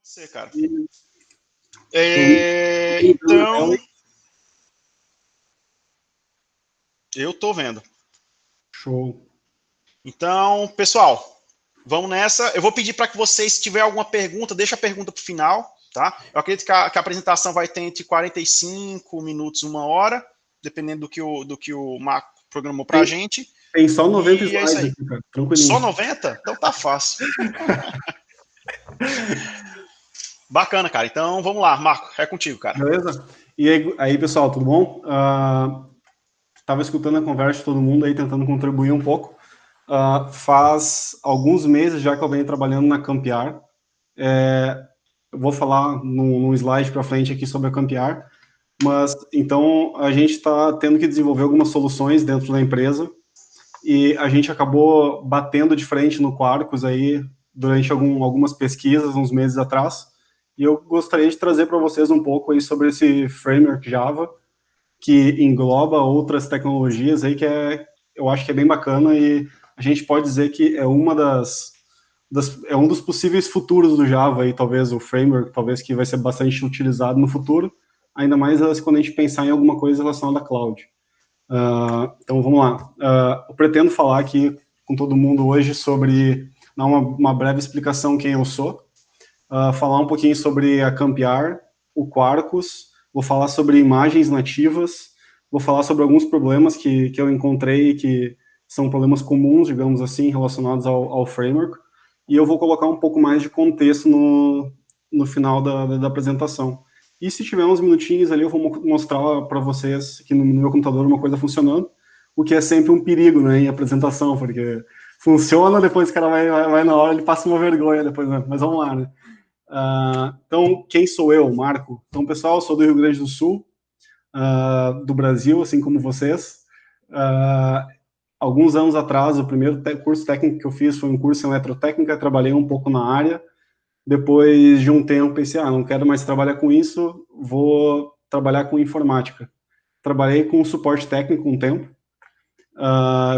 Você, cara. E Então, eu tô vendo. show. Então, pessoal, vamos nessa. Eu vou pedir para que vocês, se tiver alguma pergunta, deixa a pergunta para o final, tá? Eu acredito que a apresentação vai ter entre 45 minutos e 1 hora, dependendo do que o Marco programou para a gente. Tem só 90 E é isso slides aí. aqui, cara. Só Tranquilinho. 90? Então tá fácil. Bacana, cara. Então vamos lá, Marco, é contigo, cara. Beleza? E aí, pessoal, tudo bom? Estava escutando a conversa de todo mundo aí, tentando contribuir um pouco. Faz alguns meses já que eu venho trabalhando na Campiar. Eu vou falar num slide para frente aqui sobre a Campiar, mas então a gente está tendo que desenvolver algumas soluções dentro da empresa e a gente acabou batendo de frente no Quarkus aí durante algumas pesquisas uns meses atrás. E eu gostaria de trazer para vocês um pouco aí sobre esse framework Java, que engloba outras tecnologias aí eu acho que é bem bacana e a gente pode dizer que é é um dos possíveis futuros do Java aí, talvez o framework, talvez que vai ser bastante utilizado no futuro, ainda mais quando a gente pensar em alguma coisa relacionada à cloud. Então vamos lá. Eu pretendo falar aqui com todo mundo hoje sobre dar uma breve explicação quem eu sou, falar um pouquinho sobre a Campiar, o Quarkus, vou falar sobre imagens nativas, vou falar sobre alguns problemas que eu encontrei que são problemas comuns, digamos assim, relacionados ao framework, e eu vou colocar um pouco mais de contexto no final da apresentação. E se tiver uns minutinhos ali, eu vou mostrar para vocês aqui no meu computador uma coisa funcionando, o que é sempre um perigo, né, em apresentação, porque funciona, depois o cara vai na hora, ele passa uma vergonha depois, né? Mas vamos lá, né? Então, quem sou eu, Marco? Então, pessoal, eu sou do Rio Grande do Sul, do Brasil, assim como vocês. Alguns anos atrás, o primeiro curso técnico que eu fiz foi um curso em eletrotécnica, trabalhei um pouco na área. Depois de um tempo, pensei, não quero mais trabalhar com isso, vou trabalhar com informática. Trabalhei com suporte técnico um tempo,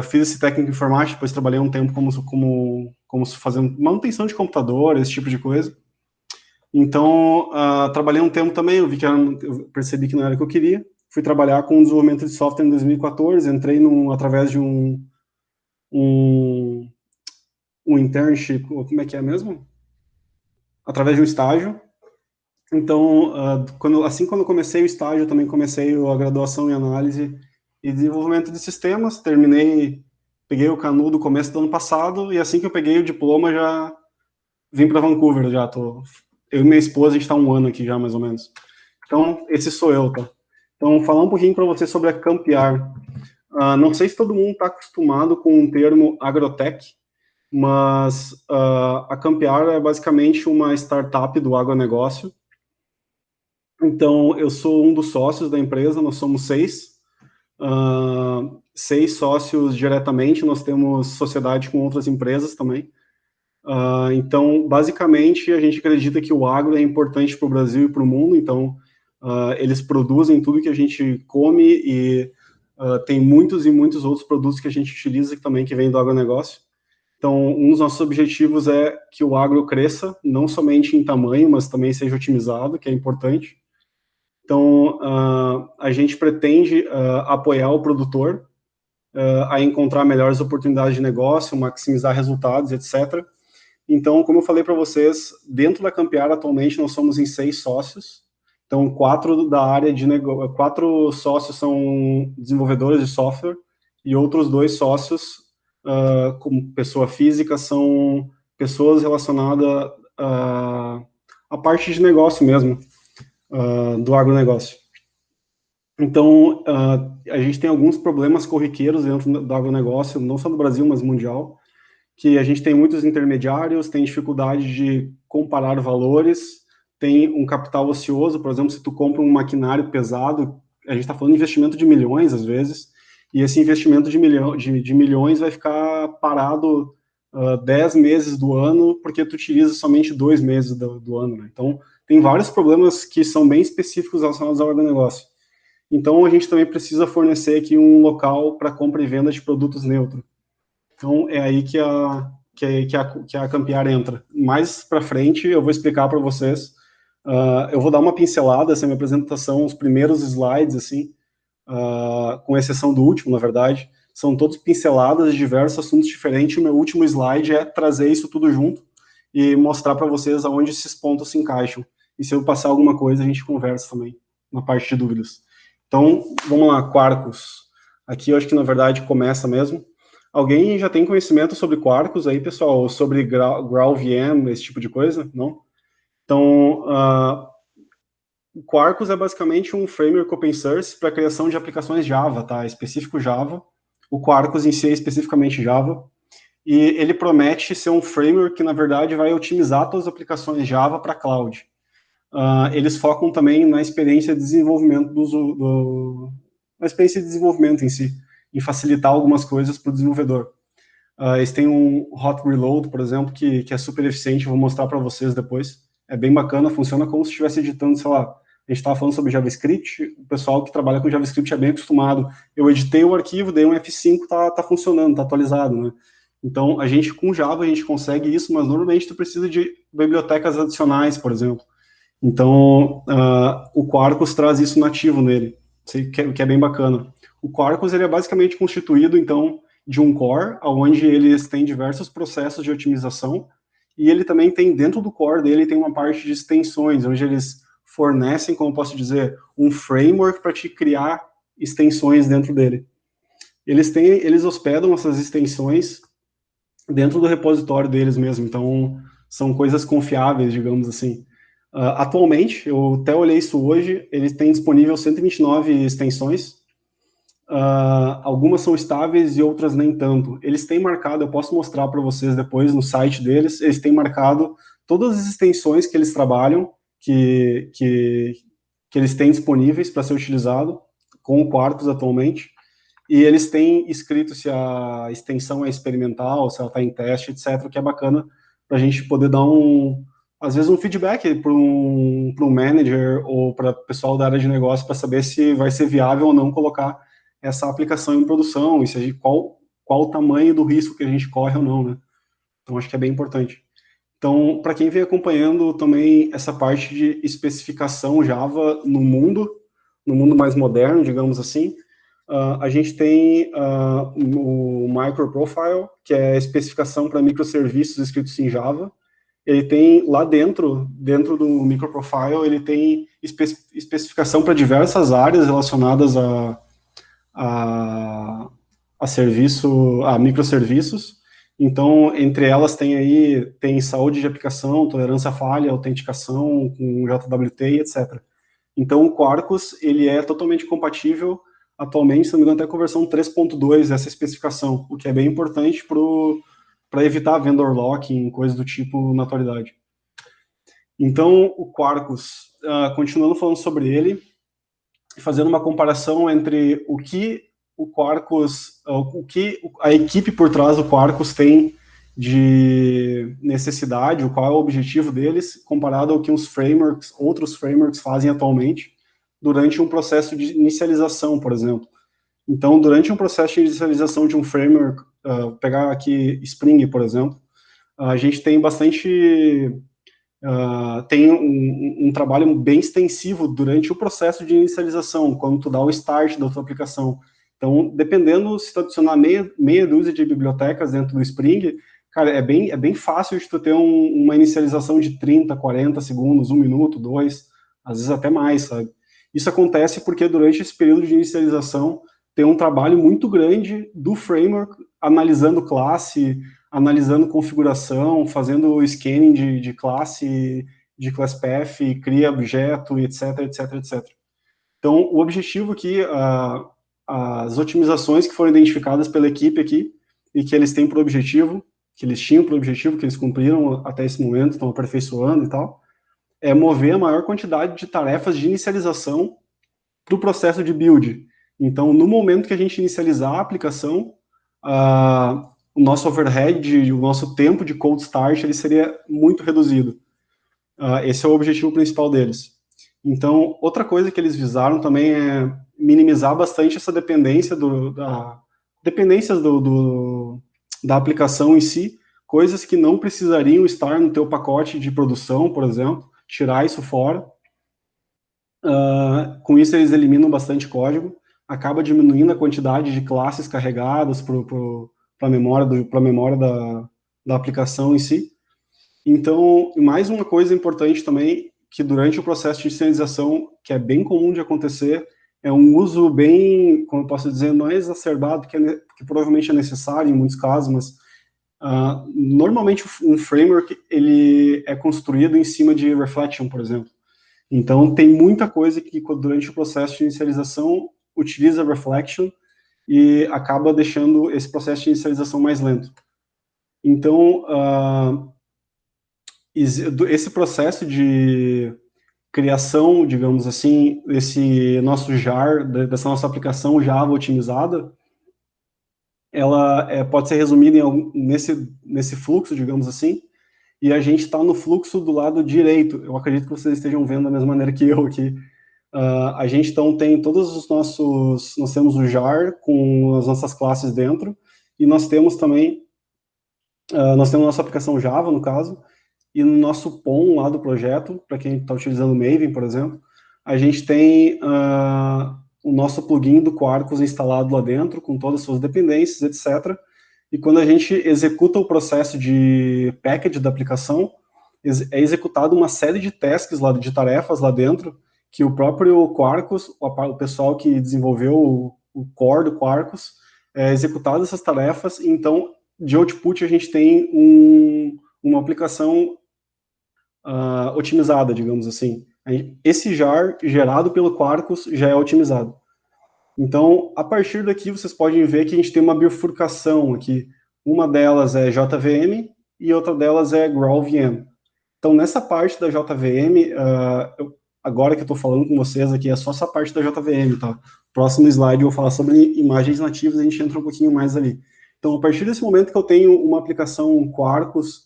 fiz esse técnico em informática, depois trabalhei um tempo como fazendo manutenção de computador, esse tipo de coisa. Então, trabalhei um tempo também, eu eu percebi que não era o que eu queria. Fui trabalhar com desenvolvimento de software em 2014, entrei através de um internship, como é que é mesmo? Através de um estágio. Então, quando eu comecei o estágio, eu também comecei a graduação em análise e desenvolvimento de sistemas, peguei o canudo no começo do ano passado, e assim que eu peguei o diploma, já vim para Vancouver, eu e minha esposa, a gente está 1 ano aqui já, mais ou menos. Então, esse sou eu, tá? Então, falar um pouquinho para você sobre a Campiar. Não sei se todo mundo está acostumado com o termo agrotech, mas a Campiar é basicamente uma startup do agronegócio. Então, eu sou um dos sócios da empresa, nós somos 6. 6 sócios diretamente, nós temos sociedade com outras empresas também. Então, basicamente, a gente acredita que o agro é importante para o Brasil e para o mundo, então, eles produzem tudo que a gente come e tem muitos e muitos outros produtos que a gente utiliza também que vem do agronegócio. Então, um dos nossos objetivos é que o agro cresça, não somente em tamanho, mas também seja otimizado, que é importante. Então, a gente pretende apoiar o produtor a encontrar melhores oportunidades de negócio, maximizar resultados, etc. Então, como eu falei para vocês, dentro da Campiar, atualmente, nós somos em 6 sócios. Então, 4 da área de negócio, 4 sócios são desenvolvedores de software e outros 2 sócios, como pessoa física, são pessoas relacionadas à parte de negócio mesmo, do agronegócio. Então, a gente tem alguns problemas corriqueiros dentro do agronegócio, não só no Brasil, mas mundial, que a gente tem muitos intermediários, tem dificuldade de comparar valores, tem um capital ocioso, por exemplo, se tu compra um maquinário pesado, a gente está falando de investimento de milhões, às vezes, e esse investimento de milhões vai ficar parado 10 meses do ano, porque tu utiliza somente 2 meses do ano, né? Então, tem vários problemas que são bem específicos relacionados ao agronegócio. Então, a gente também precisa fornecer aqui um local para compra e venda de produtos neutros. Então, é aí que que a Campiar entra. Mais para frente, eu vou explicar para vocês. Eu vou dar uma pincelada, essa é a minha apresentação, os primeiros slides, assim, com exceção do último, na verdade, são todos pinceladas de diversos assuntos diferentes. O meu último slide é trazer isso tudo junto e mostrar para vocês aonde esses pontos se encaixam. E se eu passar alguma coisa, a gente conversa também, na parte de dúvidas. Então, vamos lá, Quarkus. Aqui eu acho que, na verdade, começa mesmo. Alguém já tem conhecimento sobre Quarkus aí, pessoal? Sobre GraalVM, esse tipo de coisa? Não? Então, o Quarkus é basicamente um framework open source para criação de aplicações Java, tá? Específico Java. O Quarkus em si é especificamente Java. E ele promete ser um framework que, na verdade, vai otimizar todas as aplicações Java para cloud. Eles focam também na experiência de desenvolvimento na experiência de desenvolvimento em si, em facilitar algumas coisas para o desenvolvedor. Eles têm um hot reload, por exemplo, que é super eficiente, vou mostrar para vocês depois. É bem bacana, funciona como se estivesse editando, sei lá, a gente estava falando sobre JavaScript, o pessoal que trabalha com JavaScript é bem acostumado. Eu editei o arquivo, dei um F5, tá funcionando, tá atualizado, né? Então, a gente, com Java, a gente consegue isso, mas normalmente tu precisa de bibliotecas adicionais, por exemplo. Então, o Quarkus traz isso nativo nele, que é bem bacana. O Quarkus, ele é basicamente constituído, então, de um core, onde eles têm diversos processos de otimização, e ele também tem, dentro do core dele, tem uma parte de extensões, onde eles fornecem, como posso dizer, um framework para te criar extensões dentro dele. Eles hospedam essas extensões dentro do repositório deles mesmo, então são coisas confiáveis, digamos assim. Atualmente, eu até olhei isso hoje, eles têm disponível 129 extensões, algumas são estáveis e outras nem tanto. Eles têm marcado, eu posso mostrar para vocês depois no site deles, eles têm marcado todas as extensões que eles trabalham, que eles têm disponíveis para ser utilizado com o Quarkus atualmente, e eles têm escrito se a extensão é experimental, se ela está em teste, etc., o que é bacana para a gente poder dar às vezes um feedback para um manager ou para o pessoal da área de negócio para saber se vai ser viável ou não colocar essa aplicação em produção, e se qual o tamanho do risco que a gente corre ou não, né? Então, acho que é bem importante. Então, para quem vem acompanhando também essa parte de especificação Java no mundo mais moderno, digamos assim, a gente tem o Microprofile, que é a especificação para microserviços escritos em Java. Ele tem lá dentro do Microprofile, ele tem especificação para diversas áreas relacionadas a microserviços. Então, entre elas tem saúde de aplicação, tolerância à falha, autenticação com JWT, etc. Então, o Quarkus, ele é totalmente compatível atualmente, se não me engano, até com a versão 3.2 dessa especificação, o que é bem importante para evitar vendor locking, coisas do tipo na atualidade. Então, o Quarkus, continuando falando sobre ele, fazendo uma comparação entre o que o Quarkus, o que a equipe por trás do Quarkus tem de necessidade, qual é o objetivo deles, comparado ao que outros frameworks fazem atualmente, durante um processo de inicialização, por exemplo. Então, durante um processo de inicialização de um framework, pegar aqui Spring, por exemplo, a gente tem bastante... tem um trabalho bem extensivo durante o processo de inicialização, quando tu dá o start da tua aplicação. Então, dependendo se tu adicionar meia dúzia de bibliotecas dentro do Spring, cara, é bem fácil de tu ter uma inicialização de 30, 40 segundos, 1 minuto, 2, às vezes até mais, sabe? Isso acontece porque durante esse período de inicialização tem um trabalho muito grande do framework, analisando classe, analisando configuração, fazendo scanning de classe, de class path, cria objeto, etc, etc, etc. Então, o objetivo aqui, as otimizações que foram identificadas pela equipe aqui, e que eles têm por objetivo, que eles tinham por objetivo, que eles cumpriram até esse momento, estão aperfeiçoando e tal, é mover a maior quantidade de tarefas de inicialização para o processo de build. Então, no momento que a gente inicializar a aplicação, o nosso overhead, o nosso tempo de cold start, ele seria muito reduzido. Esse é o objetivo principal deles. Então, outra coisa que eles visaram também é minimizar bastante essa dependência da aplicação em si coisas que não precisariam estar no teu pacote de produção, por exemplo, tirar isso fora. Com isso, eles eliminam bastante código, acaba diminuindo a quantidade de classes carregadas para a memória da aplicação em si. Então, mais uma coisa importante também, que durante o processo de inicialização, que é bem comum de acontecer, é um uso bem, como eu posso dizer, não é exacerbado, que provavelmente é necessário em muitos casos, mas normalmente um framework ele é construído em cima de reflection, por exemplo. Então, tem muita coisa que durante o processo de inicialização utiliza reflection e acaba deixando esse processo de inicialização mais lento. Então, esse processo de criação, digamos assim, desse nosso jar, dessa nossa aplicação Java otimizada, ela pode ser resumida nesse fluxo, digamos assim, e a gente está no fluxo do lado direito. Eu acredito que vocês estejam vendo da mesma maneira que eu aqui. A gente então tem todos os nossos... Nós temos o jar com as nossas classes dentro, e nós temos também... nós temos a nossa aplicação Java, no caso, e no nosso POM lá do projeto, para quem está utilizando o Maven, por exemplo, a gente tem o nosso plugin do Quarkus instalado lá dentro, com todas as suas dependências, etc. E quando a gente executa o processo de package da aplicação, é executado uma série de tasks, de tarefas lá dentro, que o próprio Quarkus, o pessoal que desenvolveu o core do Quarkus, executado essas tarefas, e então, de output, a gente tem uma aplicação otimizada, digamos assim. Esse jar gerado pelo Quarkus já é otimizado. Então, a partir daqui, vocês podem ver que a gente tem uma bifurcação aqui. Uma delas é JVM e outra delas é GraalVM. Então, nessa parte da JVM, agora que eu estou falando com vocês aqui, é só essa parte da JVM, tá? Próximo slide eu vou falar sobre imagens nativas, a gente entra um pouquinho mais ali. Então, a partir desse momento que eu tenho uma aplicação Quarkus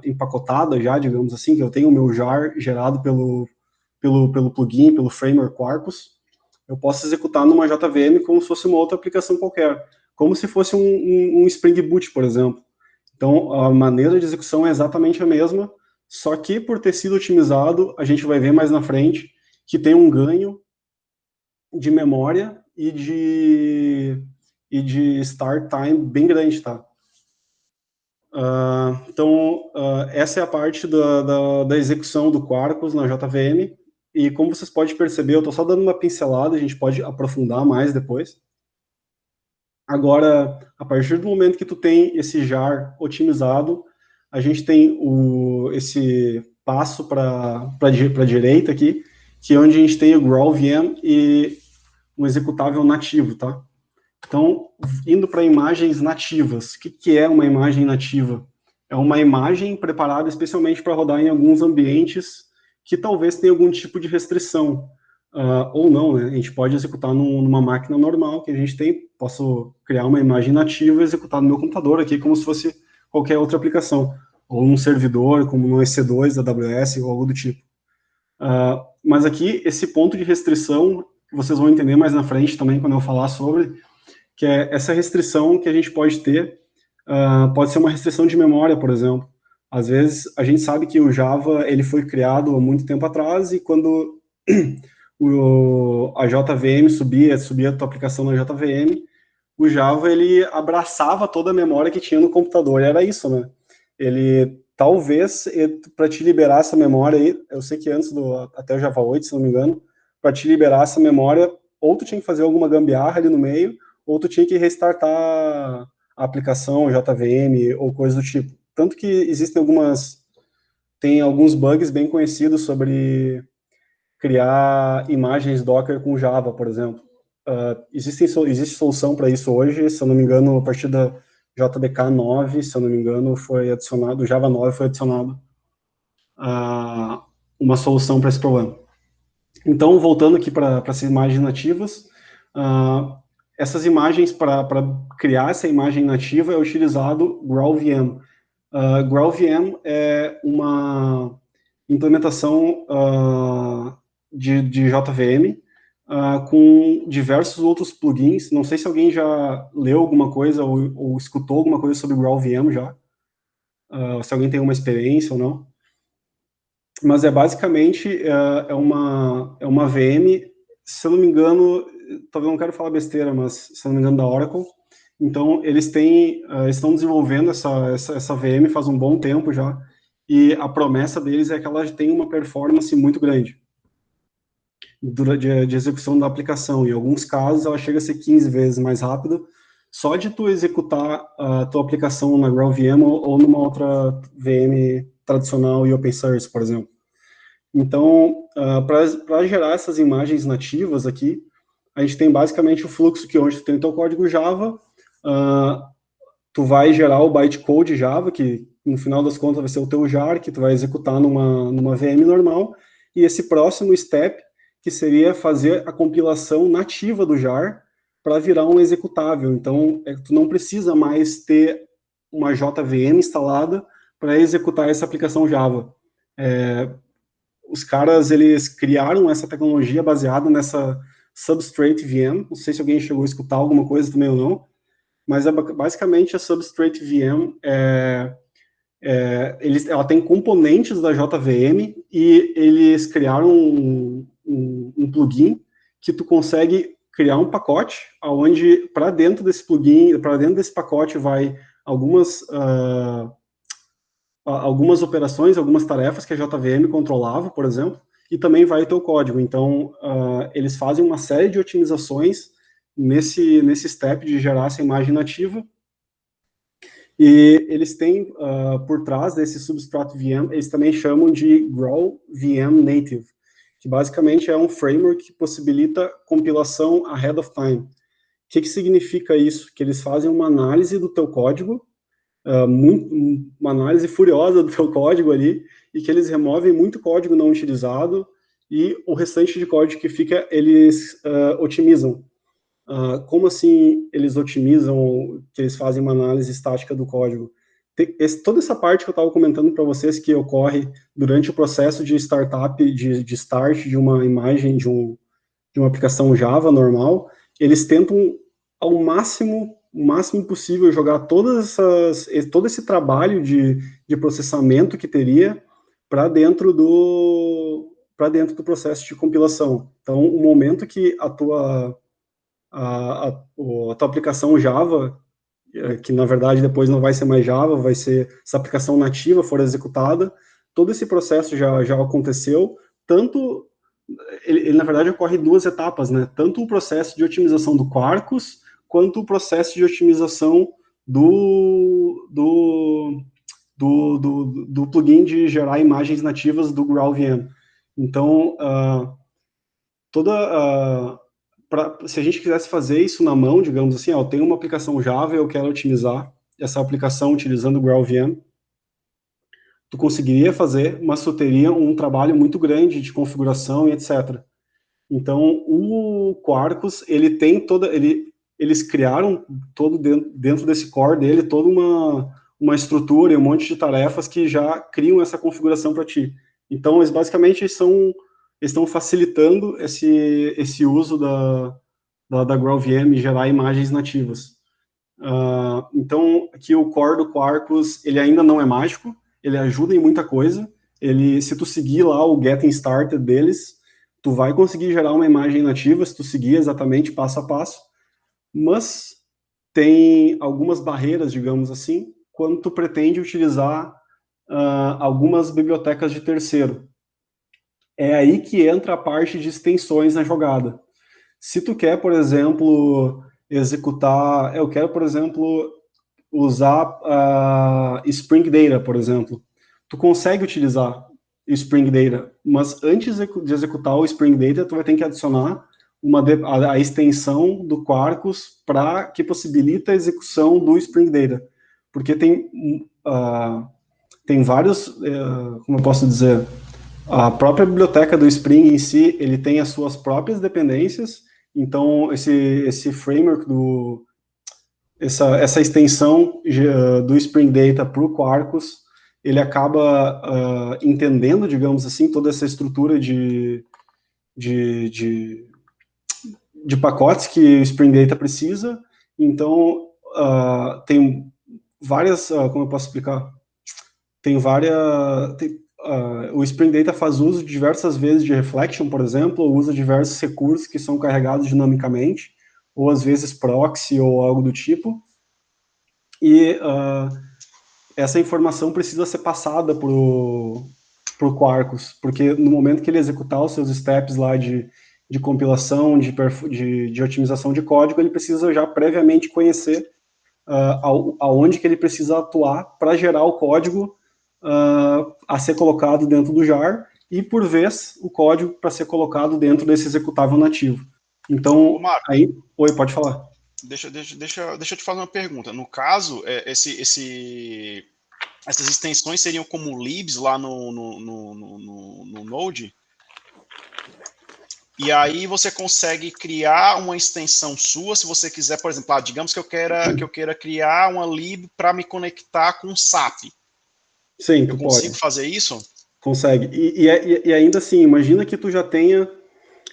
empacotada já, digamos assim, que eu tenho o meu jar gerado pelo plugin, pelo framework Quarkus, eu posso executar numa JVM como se fosse uma outra aplicação qualquer, como se fosse um Spring Boot, por exemplo. Então, a maneira de execução é exatamente a mesma, só que por ter sido otimizado, a gente vai ver mais na frente que tem um ganho de memória e de start time bem grande, tá? Essa é a parte da execução do Quarkus na JVM, e como vocês podem perceber, eu estou só dando uma pincelada, a gente pode aprofundar mais depois. Agora, a partir do momento que tu tem esse jar otimizado, a gente tem esse passo para a direita aqui, que é onde a gente tem o GraalVM e um executável nativo, tá? Então, indo para imagens nativas, o que é uma imagem nativa? É uma imagem preparada especialmente para rodar em alguns ambientes que talvez tenha algum tipo de restrição, ou não, né? A gente pode executar numa máquina normal que a gente tem, posso criar uma imagem nativa e executar no meu computador aqui como se fosse qualquer outra aplicação, ou num servidor, como no EC2 da AWS, ou algo do tipo. Mas aqui, esse ponto de restrição, vocês vão entender mais na frente também, quando eu falar sobre, que é essa restrição que a gente pode ter, pode ser uma restrição de memória, por exemplo. Às vezes, a gente sabe que o Java ele foi criado há muito tempo atrás, e quando a JVM subia a tua aplicação na JVM, o Java ele abraçava toda a memória que tinha no computador, e era isso, né? Ele, talvez, para te liberar essa memória aí, eu sei que antes até o Java 8, se não me engano, para te liberar essa memória, ou tu tinha que fazer alguma gambiarra ali no meio, ou tu tinha que restartar a aplicação JVM ou coisa do tipo. Tanto que existem tem alguns bugs bem conhecidos sobre criar imagens Docker com Java, por exemplo. Existe solução para isso hoje, se eu não me engano, a partir da JDK 9, se eu não me engano, foi adicionado, o Java 9 foi adicionado uma solução para esse problema. Então, voltando aqui para essas imagens nativas, essas imagens, para criar essa imagem nativa, é utilizado GraalVM. GraalVM é uma implementação de JVM com diversos outros plugins. Não sei se alguém já leu alguma coisa ou escutou alguma coisa sobre GraalVM já. se alguém tem uma experiência ou não. Mas basicamente é uma VM, se eu não me engano, talvez não quero falar besteira, mas se eu não me engano da Oracle. Então eles estão desenvolvendo essa VM faz um bom tempo já, e a promessa deles é que ela tem uma performance muito grande de execução da aplicação. Em alguns casos ela chega a ser 15 vezes mais rápida, só de tu executar a tua aplicação na GraalVM ou numa outra VM tradicional e open source, por exemplo. Então, para gerar essas imagens nativas aqui, a gente tem basicamente o fluxo que onde tu tem o teu código Java, tu vai gerar o bytecode Java, que no final das contas vai ser o teu jar, que tu vai executar numa VM normal, e esse próximo step, que seria fazer a compilação nativa do jar para virar um executável. Então, tu não precisa mais ter uma JVM instalada para executar essa aplicação Java. Os caras, eles criaram essa tecnologia baseada nessa Substrate VM, não sei se alguém chegou a escutar alguma coisa também ou não, mas basicamente a Substrate VM ela tem componentes da JVM e eles criaram um plugin que tu consegue criar um pacote onde para dentro desse plugin, para dentro desse pacote vai algumas operações, algumas tarefas que a JVM controlava, por exemplo, e também vai ter o código. Então, eles fazem uma série de otimizações nesse step de gerar essa imagem nativa, e eles têm, por trás desse Substrate VM, eles também chamam de GraalVM Native, que basicamente é um framework que possibilita compilação ahead of time. O que significa isso? Que eles fazem uma análise do teu código, uma análise furiosa do teu código ali, e que eles removem muito código não utilizado, e o restante de código que fica, eles otimizam. Como assim eles otimizam, que eles fazem uma análise estática do código? Toda essa parte que eu estava comentando para vocês, que ocorre durante o processo de startup, de start de uma imagem, de uma aplicação Java normal, eles tentam ao máximo, o máximo possível, jogar todo esse trabalho de processamento que teria para dentro do processo de compilação. Então, o momento que a tua aplicação Java, que na verdade depois não vai ser mais Java, vai ser essa aplicação nativa for executada, todo esse processo já aconteceu, tanto ele na verdade ocorre em duas etapas, né? Tanto o processo de otimização do Quarkus, quanto o processo de otimização do plugin de gerar imagens nativas do GraalVM. Então, se a gente quisesse fazer isso na mão, digamos assim, eu tenho uma aplicação Java e eu quero otimizar essa aplicação utilizando o GraalVM, tu conseguiria fazer, mas tu teria um trabalho muito grande de configuração e etc. Então, o Quarkus, ele tem eles criaram todo dentro desse core dele, toda uma estrutura e um monte de tarefas que já criam essa configuração para ti. Então, eles basicamente estão facilitando esse uso da GraalVM gerar imagens nativas. Então, aqui o core do Quarkus, ele ainda não é mágico, ele ajuda em muita coisa. Se tu seguir lá o Getting Started deles, tu vai conseguir gerar uma imagem nativa, se tu seguir exatamente passo a passo, mas tem algumas barreiras, digamos assim, quando tu pretende utilizar algumas bibliotecas de terceiro. É aí que entra a parte de extensões na jogada. Se tu quer, por exemplo, eu quero, por exemplo, usar Spring Data, por exemplo. Tu consegue utilizar o Spring Data, mas antes de executar o Spring Data, tu vai ter que adicionar a extensão do Quarkus que possibilita a execução do Spring Data. Porque tem vários, como eu posso dizer, a própria biblioteca do Spring em si, ele tem as suas próprias dependências, então esse framework essa extensão do Spring Data para o Quarkus, ele acaba entendendo, digamos assim, toda essa estrutura de pacotes que o Spring Data precisa. Então, tem várias, como eu posso explicar? tem várias... o Spring Data faz uso diversas vezes de reflection, por exemplo, ou usa diversos recursos que são carregados dinamicamente, ou às vezes proxy ou algo do tipo, e essa informação precisa ser passada para o Quarkus, porque no momento que ele executar os seus steps lá de compilação, de otimização de código, ele precisa já previamente conhecer aonde que ele precisa atuar para gerar o código a ser colocado dentro do jar, e por vez o código para ser colocado dentro desse executável nativo. Então, Marco, aí... Oi, pode falar. Deixa eu te fazer uma pergunta. No caso, essas extensões seriam como libs lá no Node? E aí você consegue criar uma extensão sua, se você quiser, por exemplo, digamos que eu queira criar uma lib para me conectar com o SAP. Sim, eu tu consigo pode. fazer isso? Consegue. E ainda assim, imagina que tu já tenha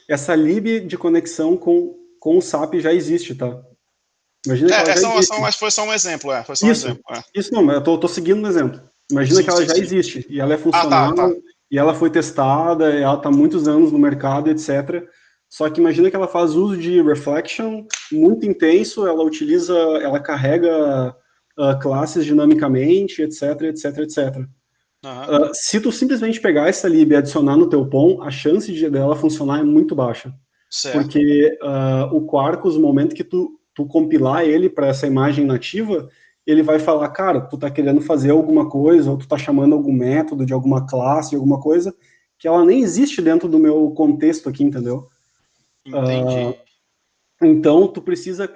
essa lib de conexão com o SAP já existe, tá? Imagina que ela já existe. Mas foi só um exemplo, Foi só um Isso, exemplo. isso não, mas eu tô seguindo no exemplo. Imagina que Sim, ela sim, já sim. existe, e ela é Tá, funcional, tá. e ela foi testada, e ela está há muitos anos no mercado, etc. Só que imagina que ela faz uso de reflection muito intenso, ela carrega classes dinamicamente, etc, etc, etc. Uhum. Se tu simplesmente pegar essa lib e adicionar no teu POM, a chance dela funcionar é muito baixa. Certo. Porque o Quarkus, no momento que tu compilar ele para essa imagem nativa, ele vai falar, cara, tu tá querendo fazer alguma coisa, ou tu tá chamando algum método de alguma classe, de alguma coisa, que ela nem existe dentro do meu contexto aqui, entendeu? Entendi. Então, tu precisa,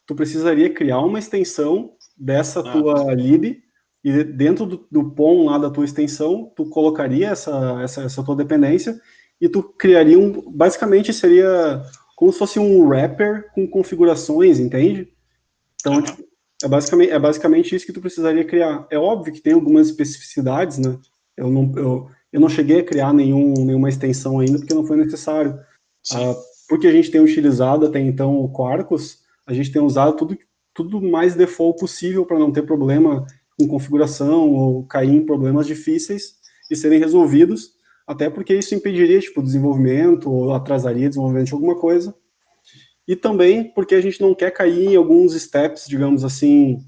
tu precisaria criar uma extensão dessa Ah, tua lib, e dentro do POM lá da tua extensão, tu colocaria essa tua dependência, e tu criaria basicamente seria como se fosse um wrapper com configurações, entende? Então, uhum. tipo, é basicamente isso que tu precisaria criar. É óbvio que tem algumas especificidades, né? Eu não cheguei a criar nenhuma extensão ainda, porque não foi necessário. Sim. Porque a gente tem utilizado até então o Quarkus, a gente tem usado tudo mais default possível para não ter problema com configuração ou cair em problemas difíceis e serem resolvidos, até porque isso impediria, tipo, desenvolvimento ou atrasaria desenvolvimento de alguma coisa. E também porque a gente não quer cair em alguns steps, digamos assim,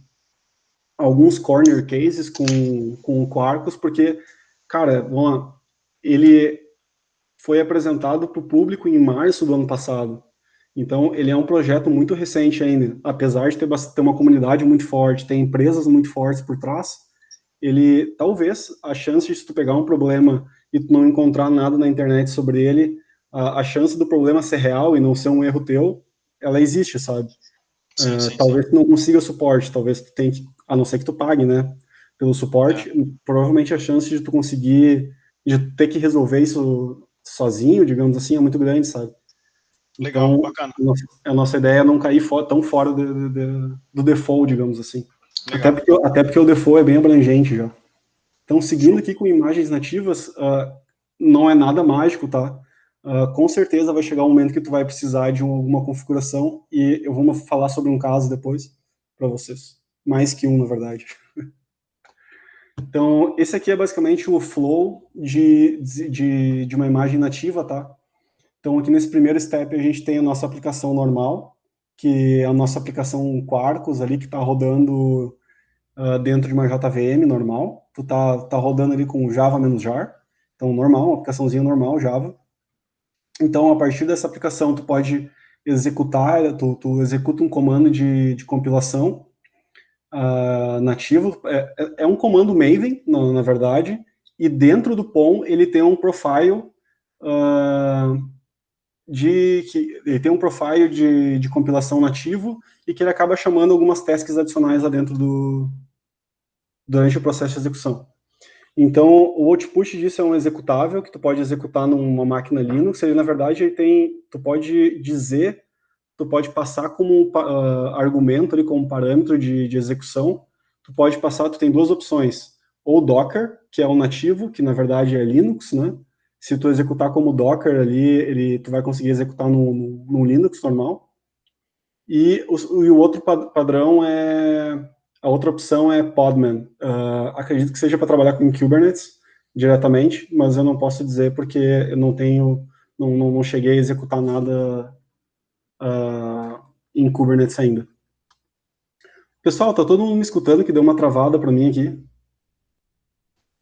alguns corner cases com o Quarkus, porque, cara, vamos lá, ele foi apresentado para o público em março do ano passado. Então, ele é um projeto muito recente ainda, apesar de ter uma comunidade muito forte, ter empresas muito fortes por trás, ele, talvez, a chance de tu pegar um problema e tu não encontrar nada na internet sobre ele, a chance do problema ser real e não ser um erro teu, ela existe, sabe? Sim, sim, sim. Talvez tu não consiga suporte, talvez tu tenha que, a não ser que tu pague, né, pelo É. suporte, provavelmente a chance de tu conseguir, de ter que resolver isso sozinho, digamos assim, é muito grande, sabe? Legal, Então, bacana. a nossa ideia é não cair tão fora do default, digamos assim. Legal. Até porque o default é bem abrangente já. Então, seguindo aqui com imagens nativas, não é nada mágico, tá? Com certeza vai chegar um momento que tu vai precisar de alguma configuração, e eu vou falar sobre um caso depois para vocês. Mais que um, na verdade. Então, esse aqui é basicamente o flow de uma imagem nativa, tá? Então, aqui nesse primeiro step, a gente tem a nossa aplicação normal, que é a nossa aplicação Quarkus ali, que está rodando dentro de uma JVM normal. Tu tá rodando ali com Java menos jar. Então, normal, uma aplicaçãozinha normal, Java. Então, a partir dessa aplicação, tu pode executar, tu executa um comando de compilação nativo. É um comando Maven, na verdade, e dentro do POM ele tem um profile ele tem um profile de compilação nativo e que ele acaba chamando algumas tasks adicionais lá dentro durante o processo de execução. Então, o output disso é um executável que tu pode executar numa máquina Linux. Ele, na verdade, tu pode passar como argumento ali, como parâmetro de execução. Tu tem duas opções. Ou Docker, que é o nativo, que na verdade é Linux, né? Se tu executar como Docker ali, tu vai conseguir executar no Linux normal. E o outro padrão é A outra opção é Podman. Acredito que seja para trabalhar com Kubernetes diretamente, mas eu não posso dizer porque eu não tenho, não cheguei a executar nada em Kubernetes ainda. Pessoal, tá todo mundo me escutando que deu uma travada para mim aqui?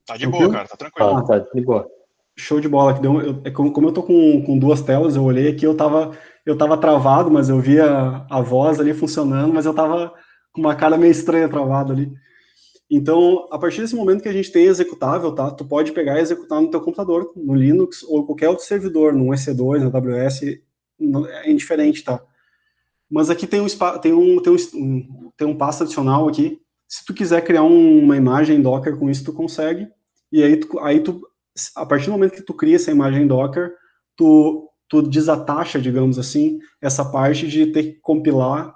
Tá de boa, cara, tá tranquilo. Tá de boa. Show de bola, que deu, como eu tô com duas telas, eu olhei aqui, eu tava travado, mas eu via a voz ali funcionando, mas eu tava com uma cara meio estranha travada ali. Então, a partir desse momento que a gente tem executável, tá? Tu pode pegar e executar no teu computador, no Linux ou qualquer outro servidor, no EC2, na AWS, é indiferente, tá? Mas aqui tem um passo adicional aqui. Se tu quiser criar uma imagem Docker com isso, tu consegue. E aí tu, a partir do momento que tu cria essa imagem Docker, tu desatacha, digamos assim, essa parte de ter que compilar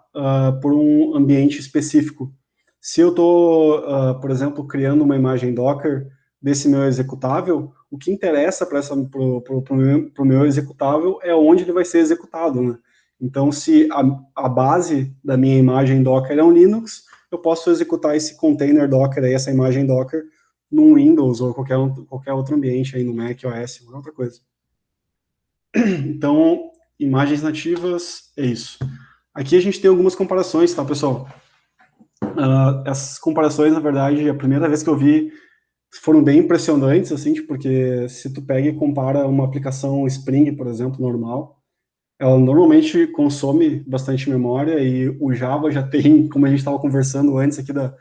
por um ambiente específico. Se eu estou, por exemplo, criando uma imagem Docker desse meu executável, o que interessa para o meu executável é onde ele vai ser executado, né? Então, se a base da minha imagem Docker é um Linux, eu posso executar esse container Docker, aí, essa imagem Docker, num Windows ou qualquer outro ambiente, aí no Mac, OS, ou outra coisa. Então, imagens nativas, é isso. Aqui a gente tem algumas comparações, tá, pessoal? Essas comparações, na verdade, a primeira vez que eu vi, foram bem impressionantes, assim, porque se tu pega e compara uma aplicação Spring, por exemplo, normal, ela normalmente consome bastante memória e o Java já tem, como a gente estava conversando antes aqui da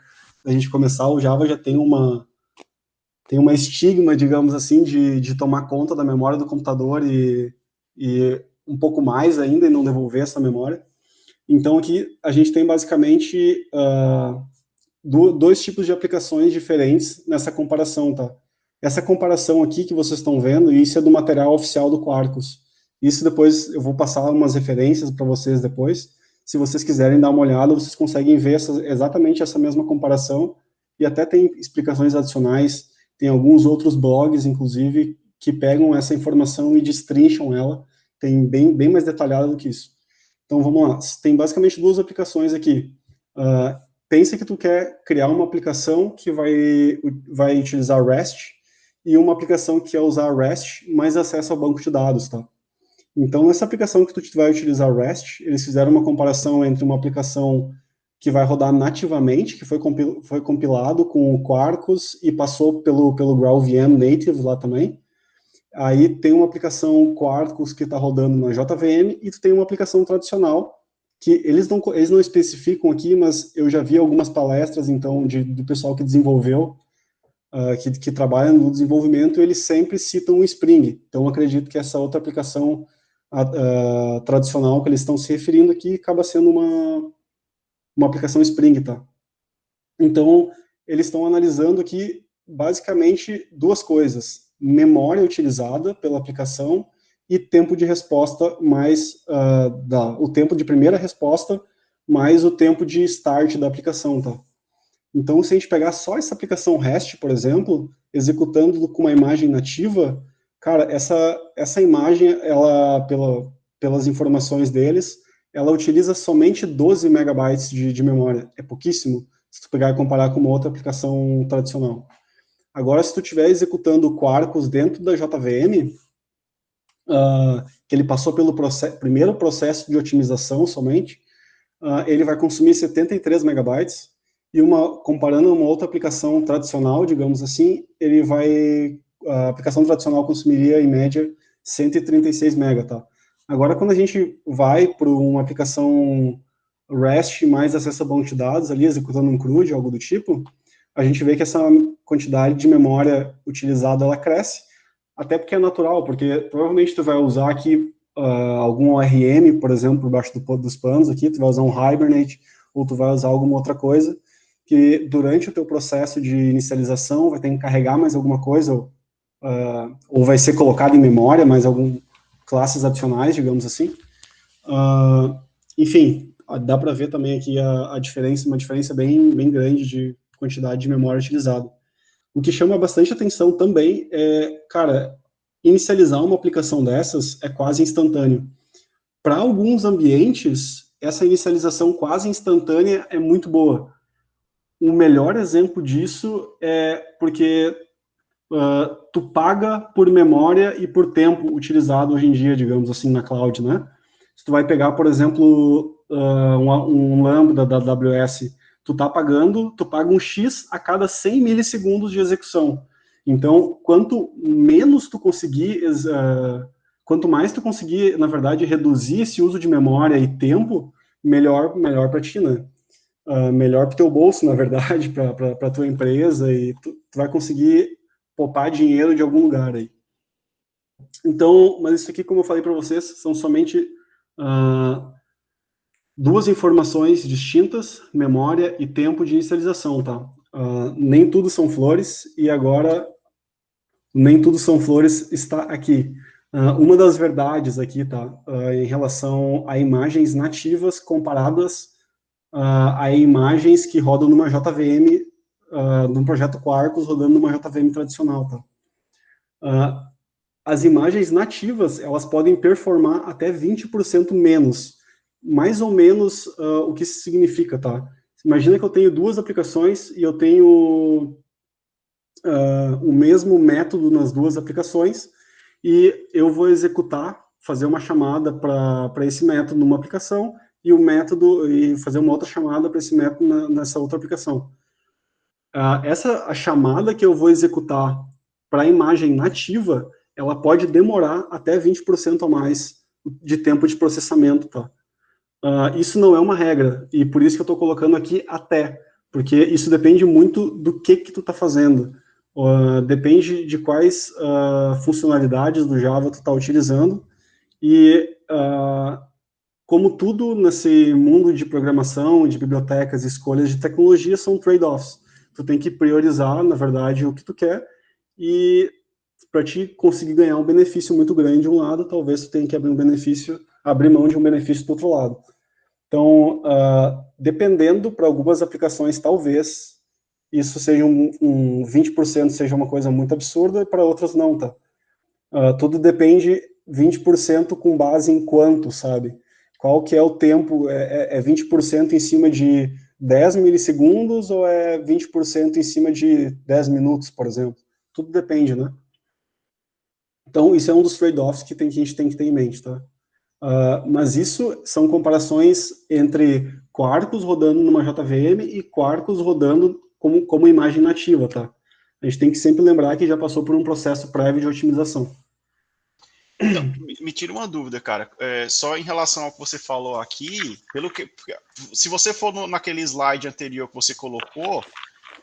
gente começar, o Java já tem uma estigma, digamos assim, de tomar conta da memória do computador e um pouco mais ainda e não devolver essa memória. Então aqui a gente tem basicamente dois tipos de aplicações diferentes nessa comparação, tá? Essa comparação aqui que vocês estão vendo, isso é do material oficial do Quarkus. Isso depois eu vou passar umas referências para vocês depois. Se vocês quiserem dar uma olhada, vocês conseguem ver exatamente essa mesma comparação e até tem explicações adicionais. Tem alguns outros blogs, inclusive, que pegam essa informação e destrincham ela. Tem bem mais detalhado do que isso. Então vamos lá. Tem basicamente duas aplicações aqui. Pensa que tu quer criar uma aplicação que vai utilizar REST e uma aplicação que quer usar REST, mais acesso ao banco de dados, tá? Então, nessa aplicação que tu vai utilizar REST, eles fizeram uma comparação entre uma aplicação que vai rodar nativamente, que foi compilado com o Quarkus e passou pelo GraalVM Native lá também. Aí tem uma aplicação Quarkus que está rodando na JVM e tu tem uma aplicação tradicional que eles não especificam aqui, mas eu já vi algumas palestras, então, do pessoal que desenvolveu, que trabalha no desenvolvimento, eles sempre citam o Spring. Então, acredito que essa outra aplicação tradicional que eles estão se referindo aqui acaba sendo uma aplicação Spring, tá? Então, eles estão analisando aqui, basicamente, duas coisas. Memória utilizada pela aplicação e tempo de resposta mais, o tempo de primeira resposta mais o tempo de start da aplicação, tá? Então, se a gente pegar só essa aplicação REST, por exemplo, executando com uma imagem nativa, cara, essa imagem, ela, pelas informações deles, ela utiliza somente 12 megabytes de memória. É pouquíssimo, se tu pegar e comparar com uma outra aplicação tradicional. Agora, se tu estiver executando o Quarkus dentro da JVM, que ele passou pelo primeiro processo de otimização somente, ele vai consumir 73 megabytes, e comparando uma outra aplicação tradicional, digamos assim, a aplicação tradicional consumiria, em média, 136 MB, tá? Agora, quando a gente vai para uma aplicação REST mais acesso a banco de dados, ali, executando um CRUD, algo do tipo, a gente vê que essa quantidade de memória utilizada, ela cresce, até porque é natural, porque provavelmente tu vai usar aqui algum ORM, por exemplo, por baixo dos panos aqui, tu vai usar um Hibernate, ou tu vai usar alguma outra coisa, que durante o teu processo de inicialização vai ter que carregar mais alguma coisa, ou vai ser colocado em memória mais algumas classes adicionais, digamos assim. Enfim, dá para ver também aqui a diferença, uma diferença bem grande de quantidade de memória utilizada. O que chama bastante atenção também é, cara, inicializar uma aplicação dessas é quase instantâneo. Para alguns ambientes, essa inicialização quase instantânea é muito boa. o melhor exemplo disso é porque tu paga por memória e por tempo utilizado hoje em dia, digamos assim, na cloud, né? Se tu vai pegar, por exemplo, um Lambda da AWS, tu paga um X a cada 100 milissegundos de execução. Então, quanto mais tu conseguir, na verdade, reduzir esse uso de memória e tempo, melhor para ti, né? Melhor para o teu bolso, na verdade, para a tua empresa, e tu vai conseguir poupar dinheiro de algum lugar aí. Então, mas isso aqui, como eu falei para vocês, são somente duas informações distintas, memória e tempo de inicialização, tá? Nem tudo são flores, e agora nem tudo são flores está aqui. Uma das verdades aqui, tá? Em relação a imagens nativas comparadas a imagens que rodam numa JVM, num projeto Quarkus rodando numa JVM tradicional, tá? As imagens nativas, elas podem performar até 20% menos. Mais ou menos o que isso significa, tá? Imagina que eu tenho duas aplicações e eu tenho o mesmo método nas duas aplicações e eu vou fazer uma chamada para esse método numa aplicação e fazer uma outra chamada para esse método nessa outra aplicação. A chamada que eu vou executar para a imagem nativa, ela pode demorar até 20% a mais de tempo de processamento, tá? Isso não é uma regra, e por isso que eu estou colocando aqui até, porque isso depende muito do que tu está fazendo. Depende de quais funcionalidades do Java tu está utilizando, e como tudo nesse mundo de programação, de bibliotecas, escolhas de tecnologia, são trade-offs. Tu tem que priorizar, na verdade, o que tu quer, e para te conseguir ganhar um benefício muito grande de um lado, talvez tu tenha que abrir mão de um benefício do outro lado. Então, dependendo, para algumas aplicações, talvez isso seja um 20% seja uma coisa muito absurda, e para outras não, tá? Tudo depende 20% com base em quanto, sabe? Qual que é o tempo? É 20% em cima de 10 milissegundos ou é 20% em cima de 10 minutos, por exemplo? Tudo depende, né? Então, isso é um dos trade-offs que a gente tem que ter em mente, tá? Mas isso são comparações entre Quarkus rodando numa JVM e Quarkus rodando como imagem nativa, tá? A gente tem que sempre lembrar que já passou por um processo prévio de otimização. Então, me tira uma dúvida, cara. Só em relação ao que você falou aqui, se você for naquele slide anterior que você colocou,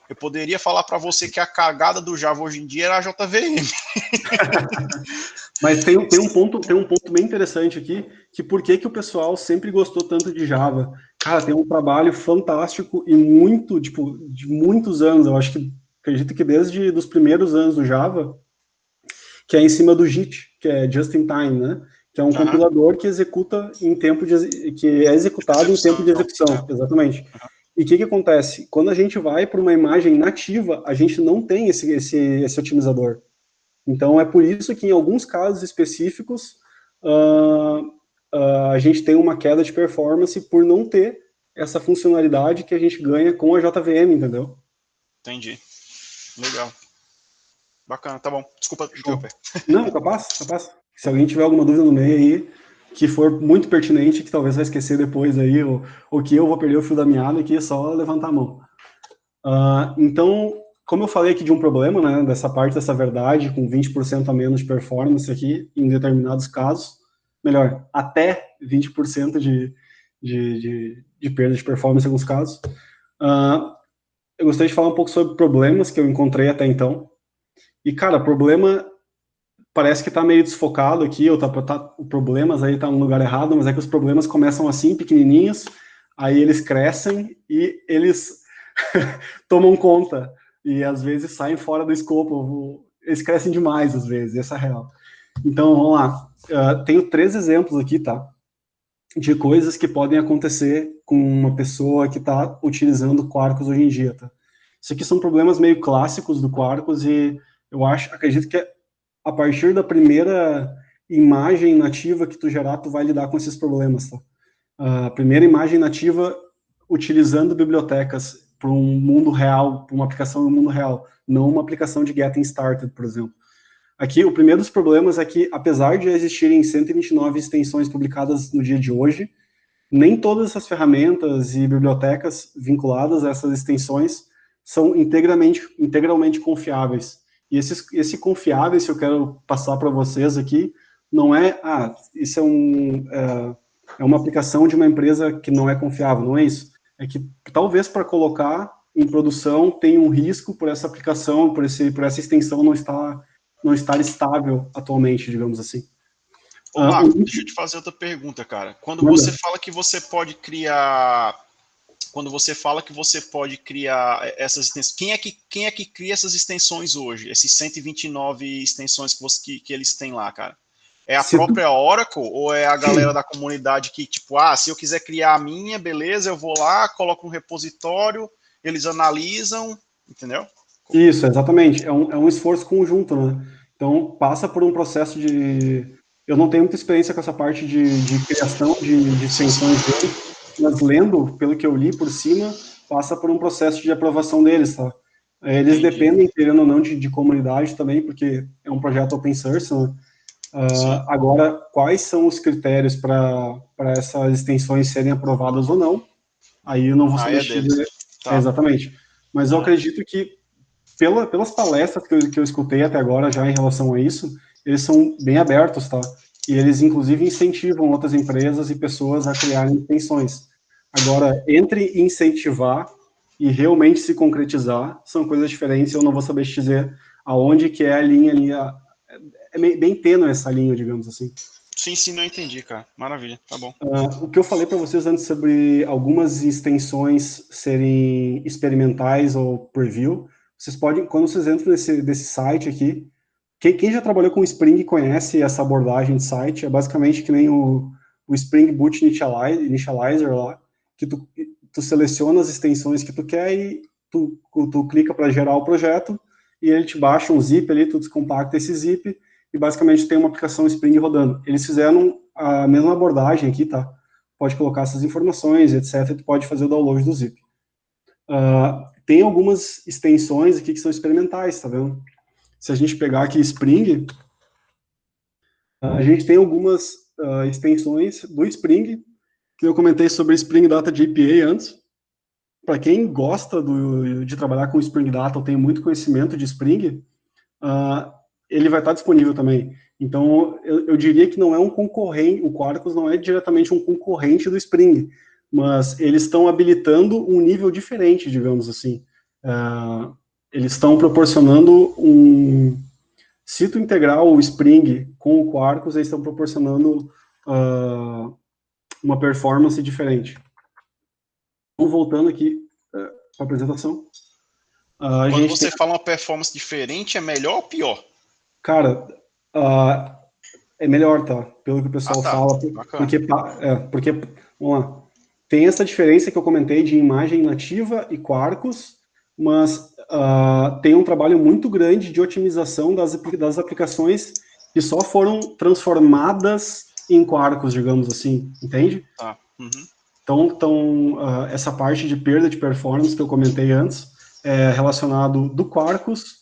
eu poderia falar para você que a cagada do Java hoje em dia era a JVM. Mas tem um ponto bem interessante aqui, que por que o pessoal sempre gostou tanto de Java? Cara, tem um trabalho fantástico e de muitos anos, eu acredito que desde os primeiros anos do Java, que é em cima do JIT, que é Just in Time, né? Que é um compilador que executa que é executado em tempo de execução, exatamente. E o que acontece? Quando a gente vai para uma imagem nativa, a gente não tem esse otimizador. Então, é por isso que, em alguns casos específicos, a gente tem uma queda de performance por não ter essa funcionalidade que a gente ganha com a JVM, entendeu? Entendi. Legal. Bacana, tá bom. Desculpa interromper. Não, capaz. Se alguém tiver alguma dúvida no meio aí, que for muito pertinente, que talvez vai esquecer depois aí, ou que eu vou perder o fio da meada, aqui é só levantar a mão. Então, como eu falei aqui de um problema, né, dessa parte dessa verdade, com 20% a menos de performance aqui, em determinados casos, melhor, até 20% de perda de performance em alguns casos, eu gostaria de falar um pouco sobre problemas que eu encontrei até então. E, cara, problema parece que está meio desfocado aqui, o problemas aí tá no lugar errado, mas é que os problemas começam assim, pequenininhos, aí eles crescem e eles tomam conta, e às vezes saem fora do escopo, eles crescem demais às vezes, essa é a real. Então, vamos lá. Tenho 3 exemplos aqui, tá? De coisas que podem acontecer com uma pessoa que está utilizando Quarkus hoje em dia, tá? Isso aqui são problemas meio clássicos do Quarkus e acredito que a partir da primeira imagem nativa que tu gerar, tu vai lidar com esses problemas, tá? A primeira imagem nativa utilizando bibliotecas um mundo real, para uma aplicação no mundo real, não uma aplicação de Getting Started, por exemplo. Aqui, o primeiro dos problemas é que, apesar de existirem 129 extensões publicadas no dia de hoje, nem todas essas ferramentas e bibliotecas vinculadas a essas extensões são integralmente confiáveis. E esse confiáveis que eu quero passar para vocês aqui, não é, isso é uma aplicação de uma empresa que não é confiável, não é isso. É que talvez para colocar em produção tem um risco por essa aplicação, por essa extensão não estar estável atualmente, digamos assim. Ô, Marco, deixa eu te fazer outra pergunta, cara. Quando você fala que você pode criar essas extensões, quem é que cria essas extensões hoje? Esses 129 extensões que eles têm lá, cara? É a própria Oracle ou é a galera da comunidade que, tipo, se eu quiser criar a minha, beleza, eu vou lá, coloco no repositório, eles analisam, entendeu? Isso, exatamente. É um esforço conjunto, né? Então, passa por um processo de... Eu não tenho muita experiência com essa parte de criação de extensões dele, mas lendo, pelo que eu li por cima, passa por um processo de aprovação deles, tá? Eles dependem, querendo ou não, de comunidade também, porque é um projeto open source, né? Agora, quais são os critérios para essas extensões serem aprovadas ou não? Aí eu não vou saber dizer exatamente. Mas eu acredito que, pelas palestras que eu escutei até agora, já em relação a isso, eles são bem abertos, tá? E eles, inclusive, incentivam outras empresas e pessoas a criarem extensões. Agora, entre incentivar e realmente se concretizar, são coisas diferentes, eu não vou saber te dizer aonde que é a linha ali, é bem tênue essa linha, digamos assim. Sim, não entendi, cara. Maravilha, tá bom. O que eu falei para vocês antes sobre algumas extensões serem experimentais ou preview, vocês podem, quando vocês entram desse site aqui, quem já trabalhou com Spring conhece essa abordagem de site, é basicamente que nem o Spring Boot Initializer lá, que tu seleciona as extensões que tu quer e tu clica para gerar o projeto, e ele te baixa um zip ali, tu descompacta esse zip, e basicamente tem uma aplicação Spring rodando. Eles fizeram a mesma abordagem aqui, tá? Pode colocar essas informações, etc., e tu pode fazer o download do zip. Tem algumas extensões aqui que são experimentais, tá vendo? Se a gente pegar aqui Spring, a gente tem algumas extensões do Spring, que eu comentei sobre Spring Data JPA antes. Para quem gosta de trabalhar com Spring Data ou tem muito conhecimento de Spring, ele vai estar disponível também. Então, eu diria que não é um concorrente, o Quarkus não é diretamente um concorrente do Spring, mas eles estão habilitando um nível diferente, digamos assim. Eles estão proporcionando se tu integrar o Spring com o Quarkus, eles estão proporcionando uma performance diferente. Então, voltando aqui para a apresentação. Quando você fala uma performance diferente, é melhor ou pior? Cara, é melhor, tá? Pelo que o pessoal fala. Porque, vamos lá, tem essa diferença que eu comentei de imagem nativa e Quarkus, mas tem um trabalho muito grande de otimização das aplicações que só foram transformadas em Quarkus, digamos assim, entende? Tá. Então, essa parte de perda de performance que eu comentei antes é relacionado do Quarkus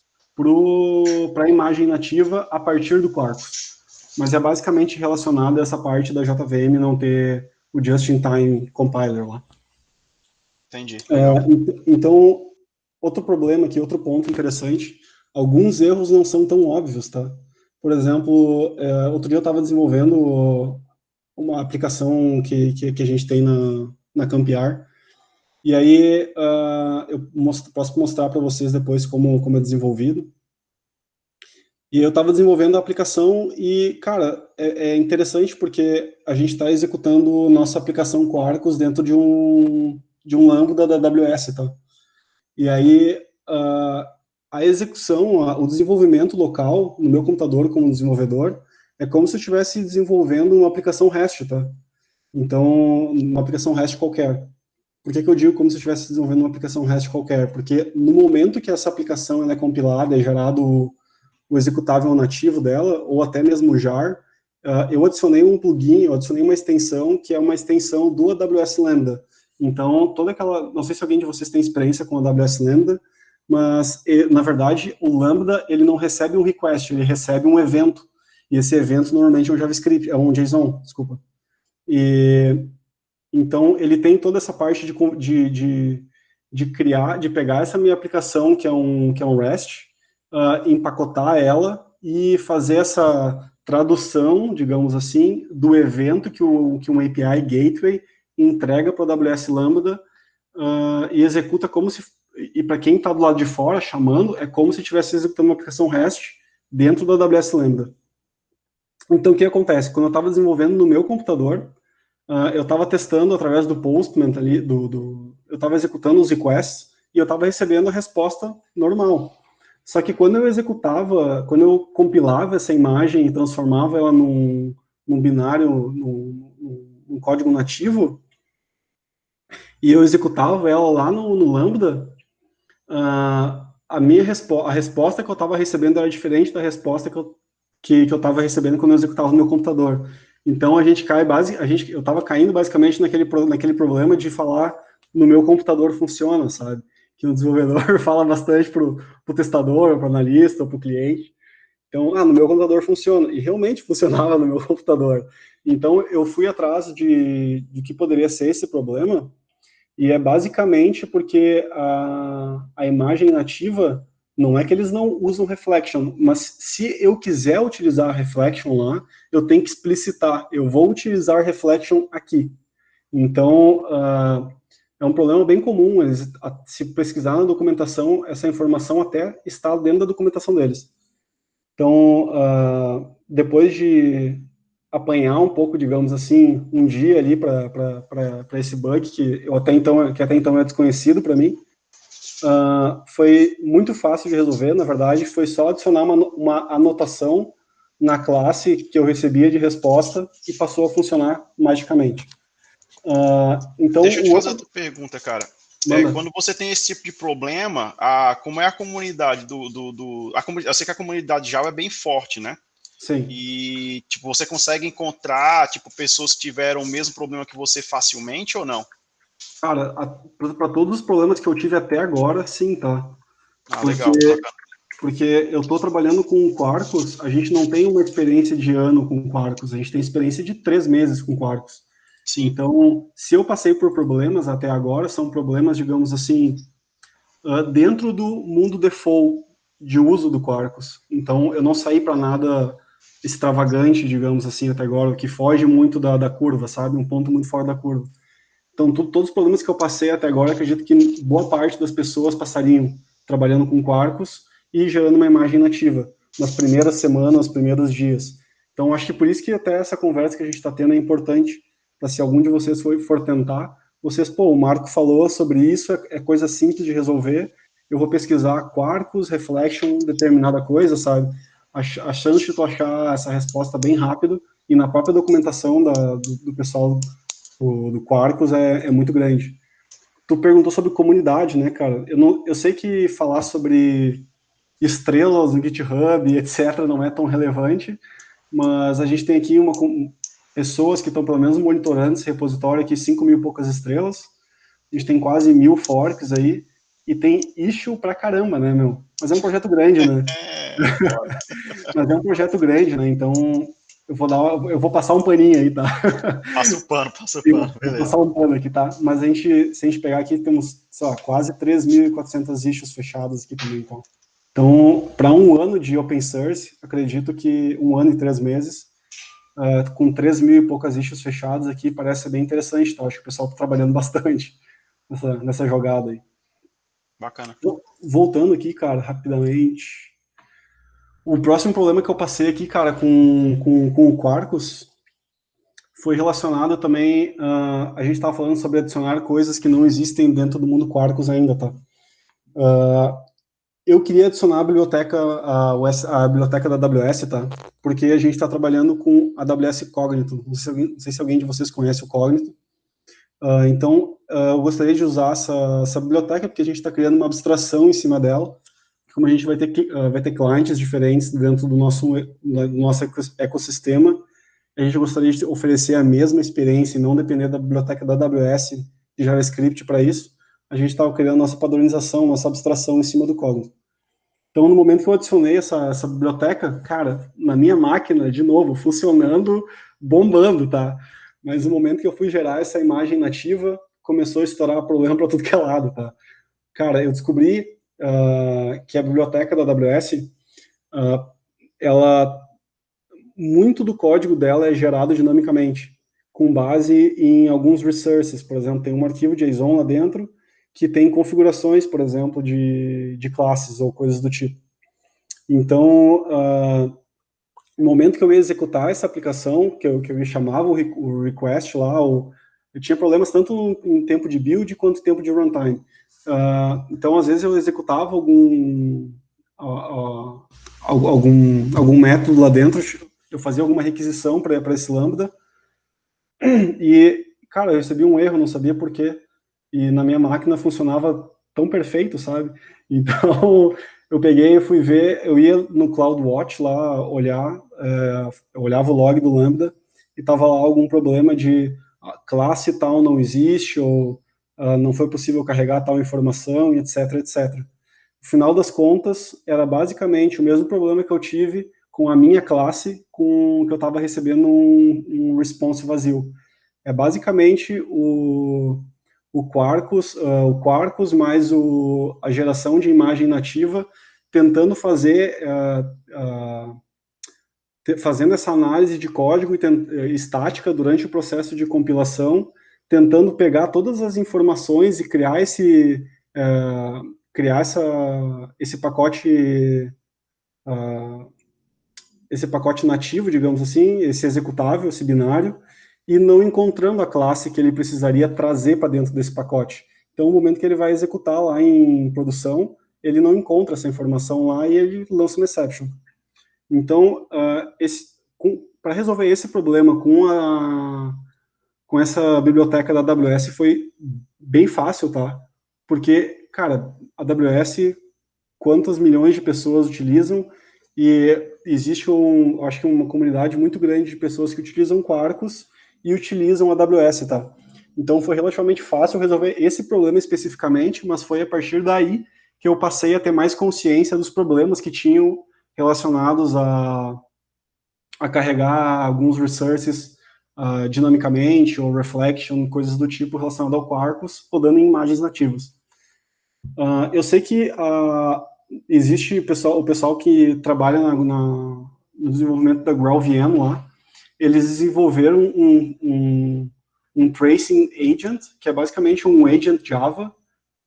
para a imagem nativa a partir do Quarkus. Mas é basicamente relacionado a essa parte da JVM não ter o Just-in-Time Compiler lá. Entendi. Então, outro problema aqui, outro ponto interessante, alguns erros não são tão óbvios, tá? Por exemplo, outro dia eu estava desenvolvendo uma aplicação que a gente tem na Campiar, e aí eu posso mostrar para vocês depois como é desenvolvido. E eu estava desenvolvendo a aplicação e, cara, é interessante porque a gente está executando nossa aplicação Quarkus dentro de um Lambda da AWS, tá? E aí, a execução, o desenvolvimento local, no meu computador como desenvolvedor, é como se eu estivesse desenvolvendo uma aplicação REST, tá? Então, uma aplicação REST qualquer. Por que eu digo como se eu estivesse desenvolvendo uma aplicação REST qualquer? Porque no momento que essa aplicação ela é compilada e gerado o executável nativo dela, ou até mesmo o jar, eu adicionei um plugin, eu adicionei uma extensão que é uma extensão do AWS Lambda. Então, toda aquela, não sei se alguém de vocês tem experiência com a AWS Lambda, mas, na verdade, o Lambda, ele não recebe um request, ele recebe um evento, e esse evento normalmente é um JavaScript, é um JSON, desculpa. E, então, ele tem toda essa parte de criar, de pegar essa minha aplicação, que é um REST, empacotar ela e fazer essa tradução, digamos assim, do evento que um API Gateway entrega para o AWS Lambda e executa como se... E para quem está do lado de fora, chamando, é como se estivesse executando uma aplicação REST dentro do AWS Lambda. Então, o que acontece? Quando eu estava desenvolvendo no meu computador, eu estava testando através do Postman ali, eu estava executando os requests e eu estava recebendo a resposta normal. Só que quando eu compilava essa imagem e transformava ela num binário, num código nativo, e eu executava ela lá no Lambda, a resposta que eu estava recebendo era diferente da resposta que eu estava recebendo quando eu executava no meu computador. Então eu estava caindo basicamente naquele problema de falar no meu computador funciona, sabe? Que o desenvolvedor fala bastante pro testador, pro analista, ou pro cliente. Então, no meu computador funciona. E realmente funcionava no meu computador. Então, eu fui atrás de que poderia ser esse problema, e é basicamente porque a imagem nativa, não é que eles não usam Reflection, mas se eu quiser utilizar Reflection lá, eu tenho que explicitar, eu vou utilizar Reflection aqui. Então, é um problema bem comum, se pesquisar na documentação, essa informação até está dentro da documentação deles. Então, depois de apanhar um pouco, digamos assim, um dia ali para esse bug, que até então é desconhecido para mim, foi muito fácil de resolver. Na verdade, foi só adicionar uma anotação na classe que eu recebia de resposta e passou a funcionar magicamente. Então, deixa eu te fazer outra pergunta, cara. Manda. Quando você tem esse tipo de problema, como é a comunidade eu sei que a comunidade Java é bem forte, né? Sim. E, tipo, você consegue encontrar, tipo, pessoas que tiveram o mesmo problema que você facilmente ou não? Cara, para todos os problemas que eu tive até agora, sim, tá? Legal. Porque eu estou trabalhando com Quarkus, a gente não tem uma experiência de ano com Quarkus, a gente tem experiência de 3 meses com Quarkus. Sim. Então, se eu passei por problemas até agora, são problemas, digamos assim, dentro do mundo default de uso do Quarkus. Então, eu não saí para nada extravagante, digamos assim, até agora, que foge muito da curva, sabe? Um ponto muito fora da curva. Então, todos os problemas que eu passei até agora, acredito que boa parte das pessoas passariam trabalhando com Quarkus e gerando uma imagem nativa nas primeiras semanas, nos primeiros dias. Então, acho que por isso que até essa conversa que a gente está tendo é importante, para se algum de vocês for tentar, vocês, o Marco falou sobre isso, é coisa simples de resolver, eu vou pesquisar Quarkus, Reflection, determinada coisa, sabe? A chance de tu achar essa resposta bem rápido, e na própria documentação do pessoal do Quarkus é muito grande. Tu perguntou sobre comunidade, né, cara? Eu sei que falar sobre estrelas no GitHub, etc., não é tão relevante, mas a gente tem aqui pessoas que estão pelo menos monitorando esse repositório aqui, 5.000 e poucas estrelas, a gente tem quase 1.000 forks aí, e tem issue pra caramba, né, meu? Mas é um projeto grande, né? Mas é um projeto grande, né? Então, eu vou passar um paninho aí, tá? Passa o pano, Vou beleza. passar um pano aqui, tá? Mas se a gente pegar aqui, temos, sei lá, quase 3.400 issues fechados aqui também, então. Então, para um ano de open source, acredito que 1 ano e 3 meses, com 3.000 e poucas issues fechadas aqui, parece bem interessante, tá? Acho que o pessoal está trabalhando bastante nessa jogada aí. Bacana. Voltando aqui, cara, rapidamente. O próximo problema que eu passei aqui, cara, com o Quarkus, foi relacionado também, a gente estava falando sobre adicionar coisas que não existem dentro do mundo Quarkus ainda, tá? Eu queria adicionar a biblioteca da AWS, tá? Porque a gente está trabalhando com a AWS Cognito. Não sei se alguém de vocês conhece o Cognito. Então, eu gostaria de usar essa biblioteca, porque a gente está criando uma abstração em cima dela. Como a gente vai ter clientes diferentes dentro do nosso ecossistema, a gente gostaria de oferecer a mesma experiência e não depender da biblioteca da AWS de JavaScript para isso, a gente estava criando nossa padronização, nossa abstração em cima do código. Então, no momento que eu adicionei essa biblioteca, cara, na minha máquina, de novo, funcionando, bombando, tá? Mas no momento que eu fui gerar essa imagem nativa, começou a estourar problema para tudo que é lado, tá? Cara, eu descobri que a biblioteca da AWS, ela, muito do código dela é gerado dinamicamente, com base em alguns resources. Por exemplo, tem um arquivo JSON lá dentro que tem configurações, por exemplo, de classes ou coisas do tipo. Então, no momento que eu ia executar essa aplicação, que eu chamava o request lá, eu tinha problemas tanto em tempo de build quanto em tempo de runtime. Então, às vezes, eu executava algum método lá dentro, eu fazia alguma requisição para esse Lambda, e, cara, eu recebi um erro, não sabia por quê, e na minha máquina funcionava tão perfeito, sabe? Então, eu peguei e fui ver, eu ia no CloudWatch lá olhar, eu olhava o log do Lambda, e tava lá algum problema de classe tal não existe, ou não foi possível carregar tal informação, etc, etc. No final das contas, era basicamente o mesmo problema que eu tive com a minha classe, com que eu estava recebendo um response vazio. É basicamente o Quarkus mais a geração de imagem nativa, tentando fazendo essa análise de código estática durante o processo de compilação, tentando pegar todas as informações e criar esse pacote nativo, digamos assim, esse executável, esse binário, e não encontrando a classe que ele precisaria trazer para dentro desse pacote. Então, no momento que ele vai executar lá em produção, ele não encontra essa informação lá e ele lança uma exception. Então, para resolver esse problema com essa biblioteca da AWS foi bem fácil, tá? Porque, cara, a AWS, quantas milhões de pessoas utilizam, e existe acho que uma comunidade muito grande de pessoas que utilizam Quarkus e utilizam a AWS, tá? Então foi relativamente fácil resolver esse problema especificamente, mas foi a partir daí que eu passei a ter mais consciência dos problemas que tinham relacionados a carregar alguns resources dinamicamente, ou reflection, coisas do tipo relacionado ao Quarkus, rodando em imagens nativas. Eu sei que existe o pessoal que trabalha no desenvolvimento da GraalVM lá, eles desenvolveram um tracing agent, que é basicamente um agent Java,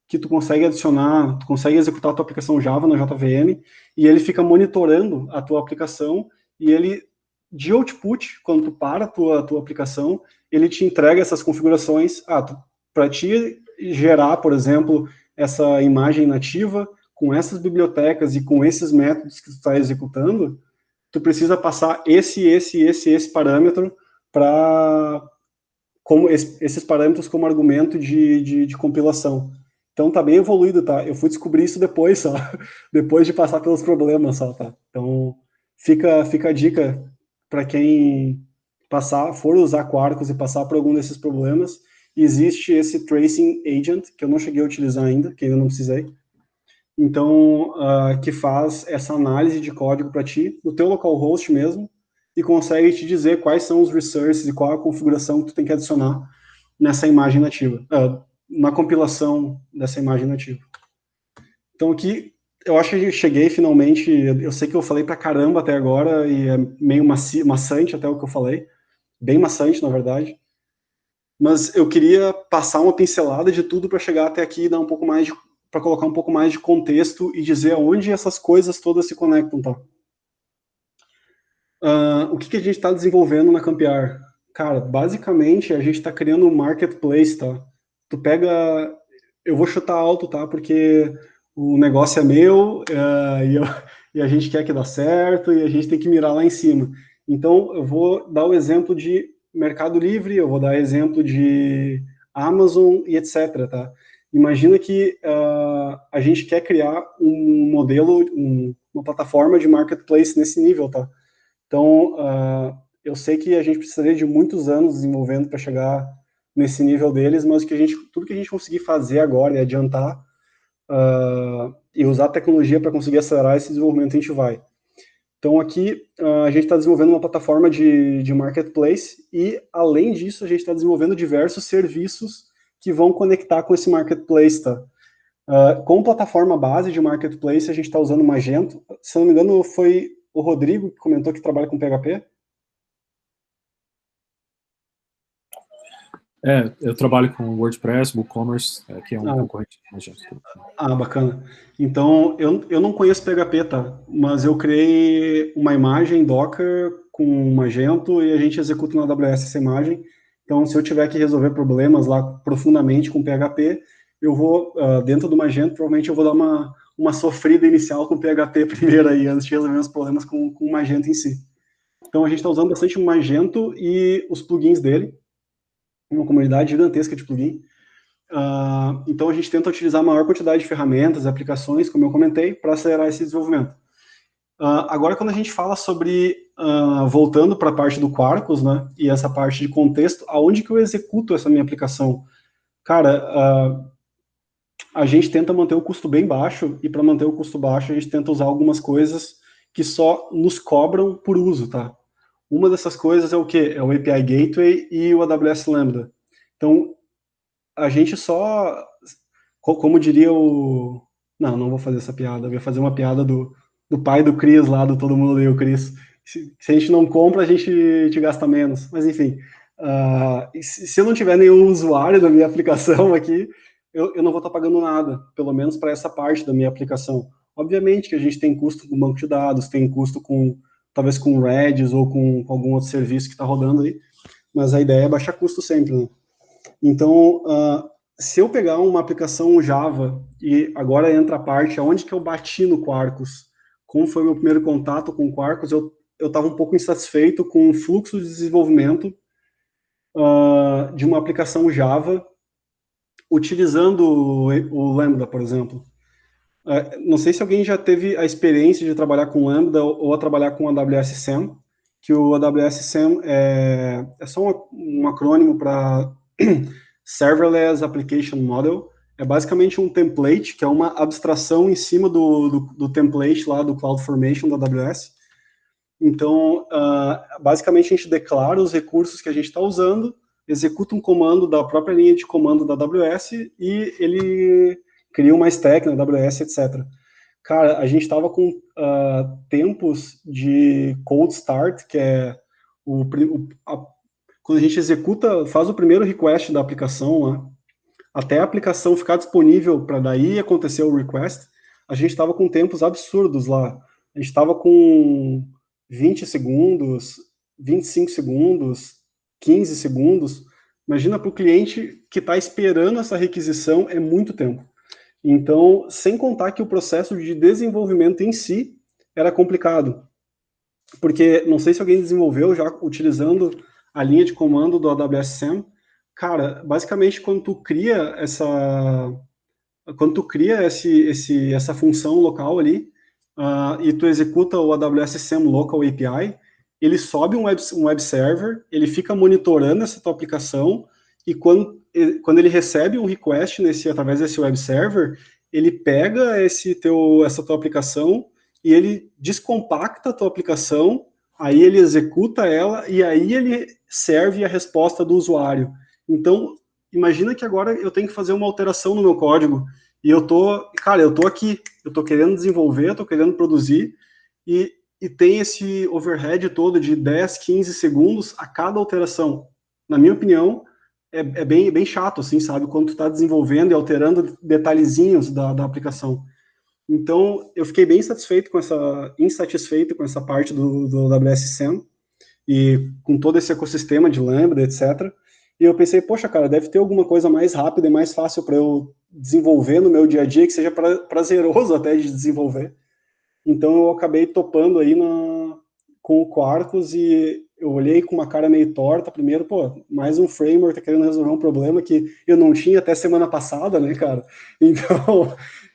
que tu consegue adicionar, tu consegue executar a tua aplicação Java na JVM, e ele fica monitorando a tua aplicação, e ele, de output, quando tu para a tua aplicação, ele te entrega essas configurações, para te gerar, por exemplo, essa imagem nativa, com essas bibliotecas e com esses métodos que tu está executando, tu precisa passar esse parâmetro para esses parâmetros como argumento de compilação. Então tá bem evoluído, tá? Eu fui descobrir isso depois só, depois de passar pelos problemas só, tá? Então fica a dica para quem for usar Quarkus e passar por algum desses problemas, existe esse tracing agent, que eu não cheguei a utilizar ainda, que ainda não precisei, então, que faz essa análise de código para ti, no teu localhost mesmo, e consegue te dizer quais são os resources e qual a configuração que tu tem que adicionar nessa imagem nativa, na compilação dessa imagem nativa. Então, aqui, eu acho que eu cheguei finalmente, eu sei que eu falei pra caramba até agora, e é meio maçante até o que eu falei, bem maçante, na verdade, mas eu queria passar uma pincelada de tudo para chegar até aqui e dar um pouco mais para colocar um pouco mais de contexto e dizer aonde essas coisas todas se conectam, tá? O que a gente está desenvolvendo na Campiar? Cara, basicamente a gente está criando um marketplace, tá? Tu pega, eu vou chutar alto, tá? Porque o negócio é meu e a gente quer que dê certo e a gente tem que mirar lá em cima. Então eu vou dar o exemplo de Mercado Livre, eu vou dar exemplo de Amazon e etc, tá? Imagina que a gente quer criar um modelo, uma plataforma de marketplace nesse nível, tá? Então, eu sei que a gente precisaria de muitos anos desenvolvendo para chegar nesse nível deles, mas tudo que a gente conseguir fazer agora e adiantar e usar a tecnologia para conseguir acelerar esse desenvolvimento, a gente vai. Então, aqui, a gente está desenvolvendo uma plataforma de marketplace e, além disso, a gente está desenvolvendo diversos serviços que vão conectar com esse marketplace, tá? Como plataforma base de marketplace, a gente está usando Magento. Se não me engano, foi o Rodrigo que comentou que trabalha com PHP. Eu trabalho com WordPress, WooCommerce, que é um concorrente do Magento. Bacana. Então, eu não conheço PHP, tá? Mas eu criei uma imagem Docker com Magento e a gente executa na AWS essa imagem. Então, se eu tiver que resolver problemas lá profundamente com PHP, eu vou, dentro do Magento, provavelmente eu vou dar uma sofrida inicial com PHP primeiro aí, antes de resolver os problemas com o Magento em si. Então, a gente está usando bastante o Magento e os plugins dele, uma comunidade gigantesca de plugin. Então, a gente tenta utilizar a maior quantidade de ferramentas, aplicações, como eu comentei, para acelerar esse desenvolvimento. Agora, quando a gente fala sobre, voltando para a parte do Quarkus, né, e essa parte de contexto, aonde que eu executo essa minha aplicação? Cara, a gente tenta manter o custo bem baixo, e para manter o custo baixo, a gente tenta usar algumas coisas que só nos cobram por uso, tá? Uma dessas coisas é o quê? É o API Gateway e o AWS Lambda. Então, a gente só, como diria o... Não vou fazer essa piada, eu ia fazer uma piada do pai do Cris lá, do Todo Mundo Odeia o Cris. Se a gente não compra, a gente te gasta menos. Mas enfim, se eu não tiver nenhum usuário da minha aplicação aqui, eu não vou estar pagando nada, pelo menos para essa parte da minha aplicação. Obviamente que a gente tem custo com banco de dados, tem custo talvez com Redis ou com algum outro serviço que está rodando aí, mas a ideia é baixar custo sempre, né? Então, se eu pegar uma aplicação Java, e agora entra a parte onde que eu bati no Quarkus, como foi meu primeiro contato com o Quarkus, eu estava um pouco insatisfeito com o fluxo de desenvolvimento de uma aplicação Java, utilizando o Lambda, por exemplo. Não sei se alguém já teve a experiência de trabalhar com Lambda ou a trabalhar com AWS SAM, que o AWS SAM é só um acrônimo para Serverless Application Model. É basicamente um template, que é uma abstração em cima do template lá do CloudFormation da AWS. Então, basicamente a gente declara os recursos que a gente está usando, executa um comando da própria linha de comando da AWS e ele cria uma stack na AWS, etc. Cara, a gente estava com tempos de cold start, que é quando a gente faz o primeiro request da aplicação lá, até a aplicação ficar disponível para daí acontecer o request, a gente estava com tempos absurdos lá. A gente estava com 20 segundos, 25 segundos, 15 segundos. Imagina para o cliente que está esperando essa requisição, é muito tempo. Então, sem contar que o processo de desenvolvimento em si era complicado. Porque, não sei se alguém desenvolveu já utilizando a linha de comando do AWS SAM. Cara, basicamente, quando tu cria essa função local ali, e tu executa o AWS SAM Local API, ele sobe um web server, ele fica monitorando essa tua aplicação, e quando ele recebe um request através desse web server, ele pega essa tua aplicação e ele descompacta a tua aplicação, aí ele executa ela e aí ele serve a resposta do usuário. Então, imagina que agora eu tenho que fazer uma alteração no meu código e eu tô aqui, eu tô querendo desenvolver, eu tô querendo produzir e tem esse overhead todo de 10, 15 segundos a cada alteração. Na minha opinião, é bem chato, assim, sabe? Quando tu tá desenvolvendo e alterando detalhezinhos da aplicação. Então, eu fiquei bem insatisfeito com essa parte do AWS SAM e com todo esse ecossistema de Lambda, etc. E eu pensei, poxa, cara, deve ter alguma coisa mais rápida e mais fácil para eu desenvolver no meu dia a dia, que seja prazeroso até de desenvolver. Então, eu acabei topando aí com o Quarkus e eu olhei com uma cara meio torta primeiro, mais um framework tá querendo resolver um problema que eu não tinha até semana passada, né, cara?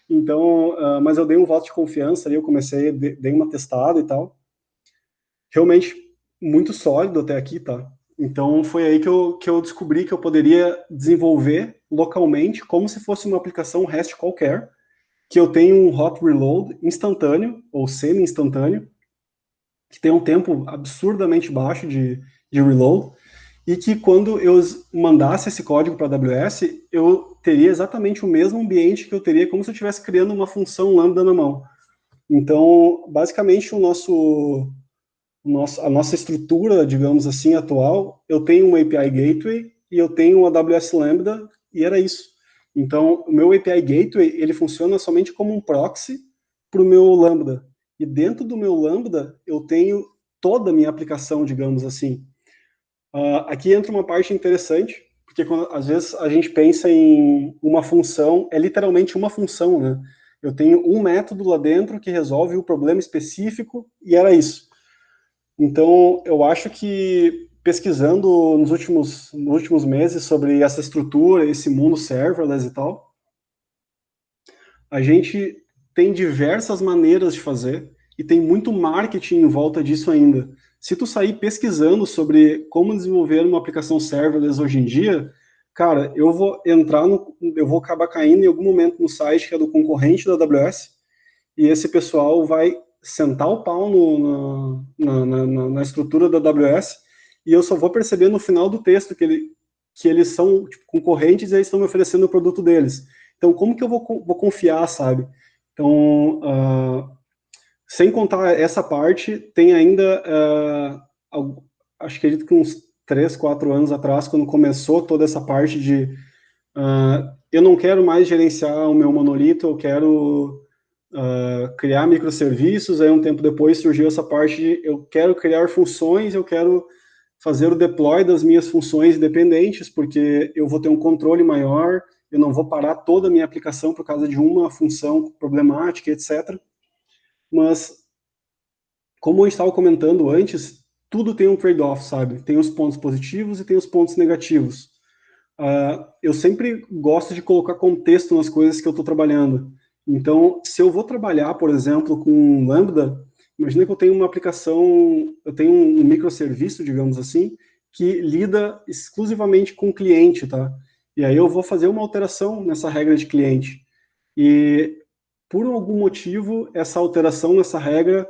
Então, mas eu dei um voto de confiança ali, eu dei uma testada e tal. Realmente, muito sólido até aqui, tá? Então, foi aí que eu descobri que eu poderia desenvolver localmente, como se fosse uma aplicação REST qualquer, que eu tenho um hot reload instantâneo, ou semi-instantâneo, que tem um tempo absurdamente baixo de reload, e que quando eu mandasse esse código para a AWS, eu teria exatamente o mesmo ambiente que eu teria como se eu estivesse criando uma função Lambda na mão. Então, basicamente, a nossa estrutura, digamos assim, atual, eu tenho um API Gateway e eu tenho um AWS Lambda, e era isso. Então, o meu API Gateway, ele funciona somente como um proxy para o meu Lambda. E dentro do meu Lambda, eu tenho toda a minha aplicação, digamos assim. Aqui entra uma parte interessante, porque às vezes a gente pensa em uma função, é literalmente uma função, né? Eu tenho um método lá dentro que resolve o problema específico, e era isso. Então, eu acho que pesquisando nos últimos meses sobre essa estrutura, esse mundo serverless e tal, a gente tem diversas maneiras de fazer e tem muito marketing em volta disso ainda. Se tu sair pesquisando sobre como desenvolver uma aplicação serverless hoje em dia, cara, eu vou acabar caindo em algum momento no site que é do concorrente da AWS, e esse pessoal vai sentar o pau na estrutura da AWS, e eu só vou perceber no final do texto que eles são tipo, concorrentes e eles estão me oferecendo o produto deles. Então, como que eu vou confiar, sabe? Então, sem contar essa parte, tem ainda, acho que acredito que uns 3, 4 anos atrás, quando começou toda essa parte de eu não quero mais gerenciar o meu monolito, eu quero criar microserviços, aí um tempo depois surgiu essa parte de eu quero criar funções, eu quero fazer o deploy das minhas funções dependentes, porque eu vou ter um controle maior, eu não vou parar toda a minha aplicação por causa de uma função problemática, etc. Mas, como eu estava comentando antes, tudo tem um trade-off, sabe? Tem os pontos positivos e tem os pontos negativos. Eu sempre gosto de colocar contexto nas coisas que eu estou trabalhando. Então, se eu vou trabalhar, por exemplo, com Lambda, imagina que eu tenho uma aplicação, eu tenho um microserviço, digamos assim, que lida exclusivamente com o cliente, tá? E aí eu vou fazer uma alteração nessa regra de cliente. E, por algum motivo, essa alteração nessa regra,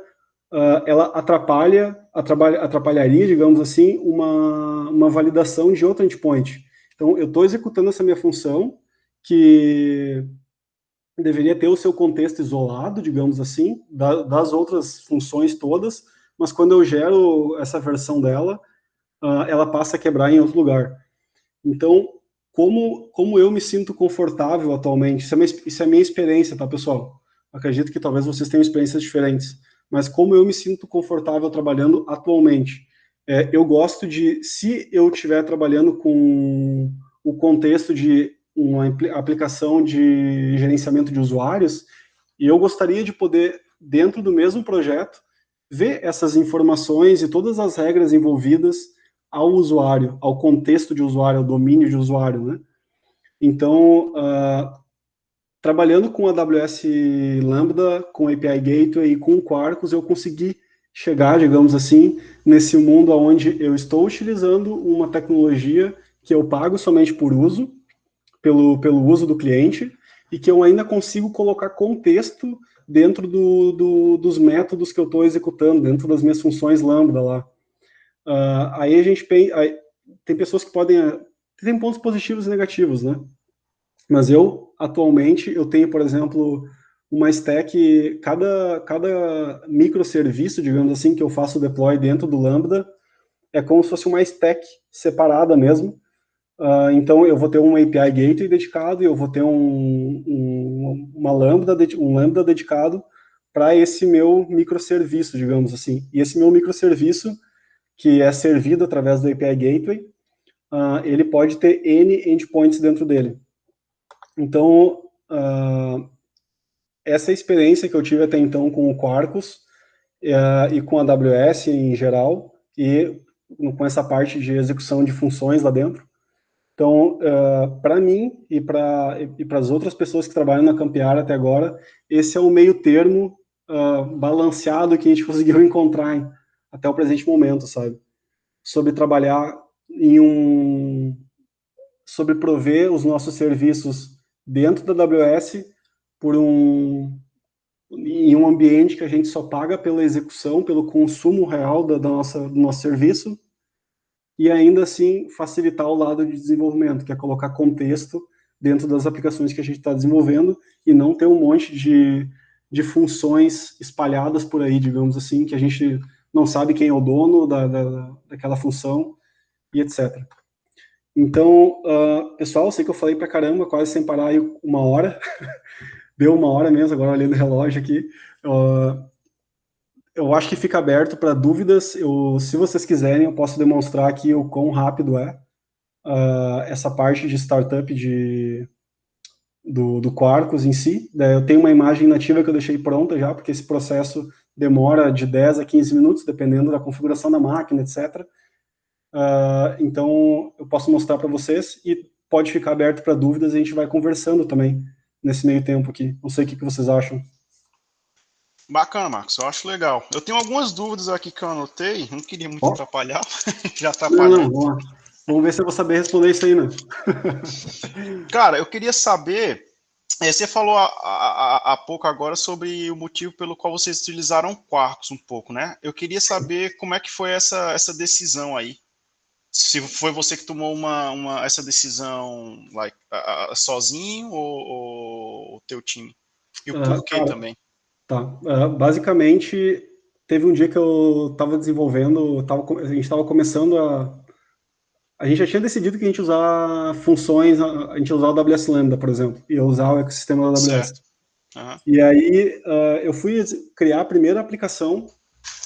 ela atrapalharia, digamos assim, uma validação de outro endpoint. Então, eu estou executando essa minha função, que deveria ter o seu contexto isolado, digamos assim, das outras funções todas, mas quando eu gero essa versão dela, ela passa a quebrar em outro lugar. Então, como eu me sinto confortável atualmente, isso é a minha experiência, tá, pessoal? Acredito que talvez vocês tenham experiências diferentes, mas como eu me sinto confortável trabalhando atualmente, eu gosto de, se eu estiver trabalhando com o contexto de uma aplicação de gerenciamento de usuários, e eu gostaria de poder, dentro do mesmo projeto, ver essas informações e todas as regras envolvidas ao usuário, ao contexto de usuário, ao domínio de usuário, né? Então, trabalhando com a AWS Lambda, com API Gateway e com o Quarkus, eu consegui chegar, digamos assim, nesse mundo onde eu estou utilizando uma tecnologia que eu pago somente por uso, pelo uso do cliente, e que eu ainda consigo colocar contexto dentro dos métodos que eu estou executando, dentro das minhas funções Lambda lá. Aí a gente tem pessoas que tem pontos positivos e negativos, né? Mas atualmente, eu tenho, por exemplo, uma stack, cada microserviço, digamos assim, que eu faço deploy dentro do Lambda, é como se fosse uma stack separada mesmo. Então, eu vou ter um API Gateway dedicado e eu vou ter um Lambda dedicado para esse meu microserviço, digamos assim. E esse meu microserviço, que é servido através do API Gateway, ele pode ter N endpoints dentro dele. Então, essa experiência que eu tive até então com o Quarkus e com a AWS em geral, e com essa parte de execução de funções lá dentro. Então, para mim e para as outras pessoas que trabalham na Campiara até agora, esse é o meio termo balanceado que a gente conseguiu encontrar até o presente momento, sabe? Sobre trabalhar sobre prover os nossos serviços dentro da AWS em um ambiente que a gente só paga pela execução, pelo consumo real do nosso serviço, e ainda assim facilitar o lado de desenvolvimento, que é colocar contexto dentro das aplicações que a gente está desenvolvendo e não ter um monte de funções espalhadas por aí, digamos assim, que a gente não sabe quem é o dono daquela função e etc. Então, pessoal, eu sei que eu falei pra caramba, quase sem parar aí 1 hora. Deu 1 hora mesmo, agora olhando o relógio aqui. Eu acho que fica aberto para dúvidas. Se vocês quiserem, eu posso demonstrar aqui o quão rápido é essa parte de startup do Quarkus em si. Eu tenho uma imagem nativa que eu deixei pronta já, porque esse processo demora de 10 a 15 minutos, dependendo da configuração da máquina, etc. Então, eu posso mostrar para vocês e pode ficar aberto para dúvidas e a gente vai conversando também nesse meio tempo aqui. Não sei o que vocês acham. Bacana, Marcos, eu acho legal. Eu tenho algumas dúvidas aqui que eu anotei, não queria muito atrapalhar, já atrapalhou. Não, vamos ver se eu vou saber responder isso aí, né? Cara, eu queria saber, você falou há pouco agora sobre o motivo pelo qual vocês utilizaram Quarkus um pouco, né? Eu queria saber como é que foi essa decisão aí. Se foi você que tomou essa decisão sozinho ou o teu time? E o porquê também? Tá. Basicamente, teve um dia que eu estava desenvolvendo, a gente estava começando a gente já tinha decidido que a gente usar funções, a gente usar o AWS Lambda, por exemplo, e usar o ecossistema da AWS. Certo. Uhum. E aí, eu fui criar a primeira aplicação,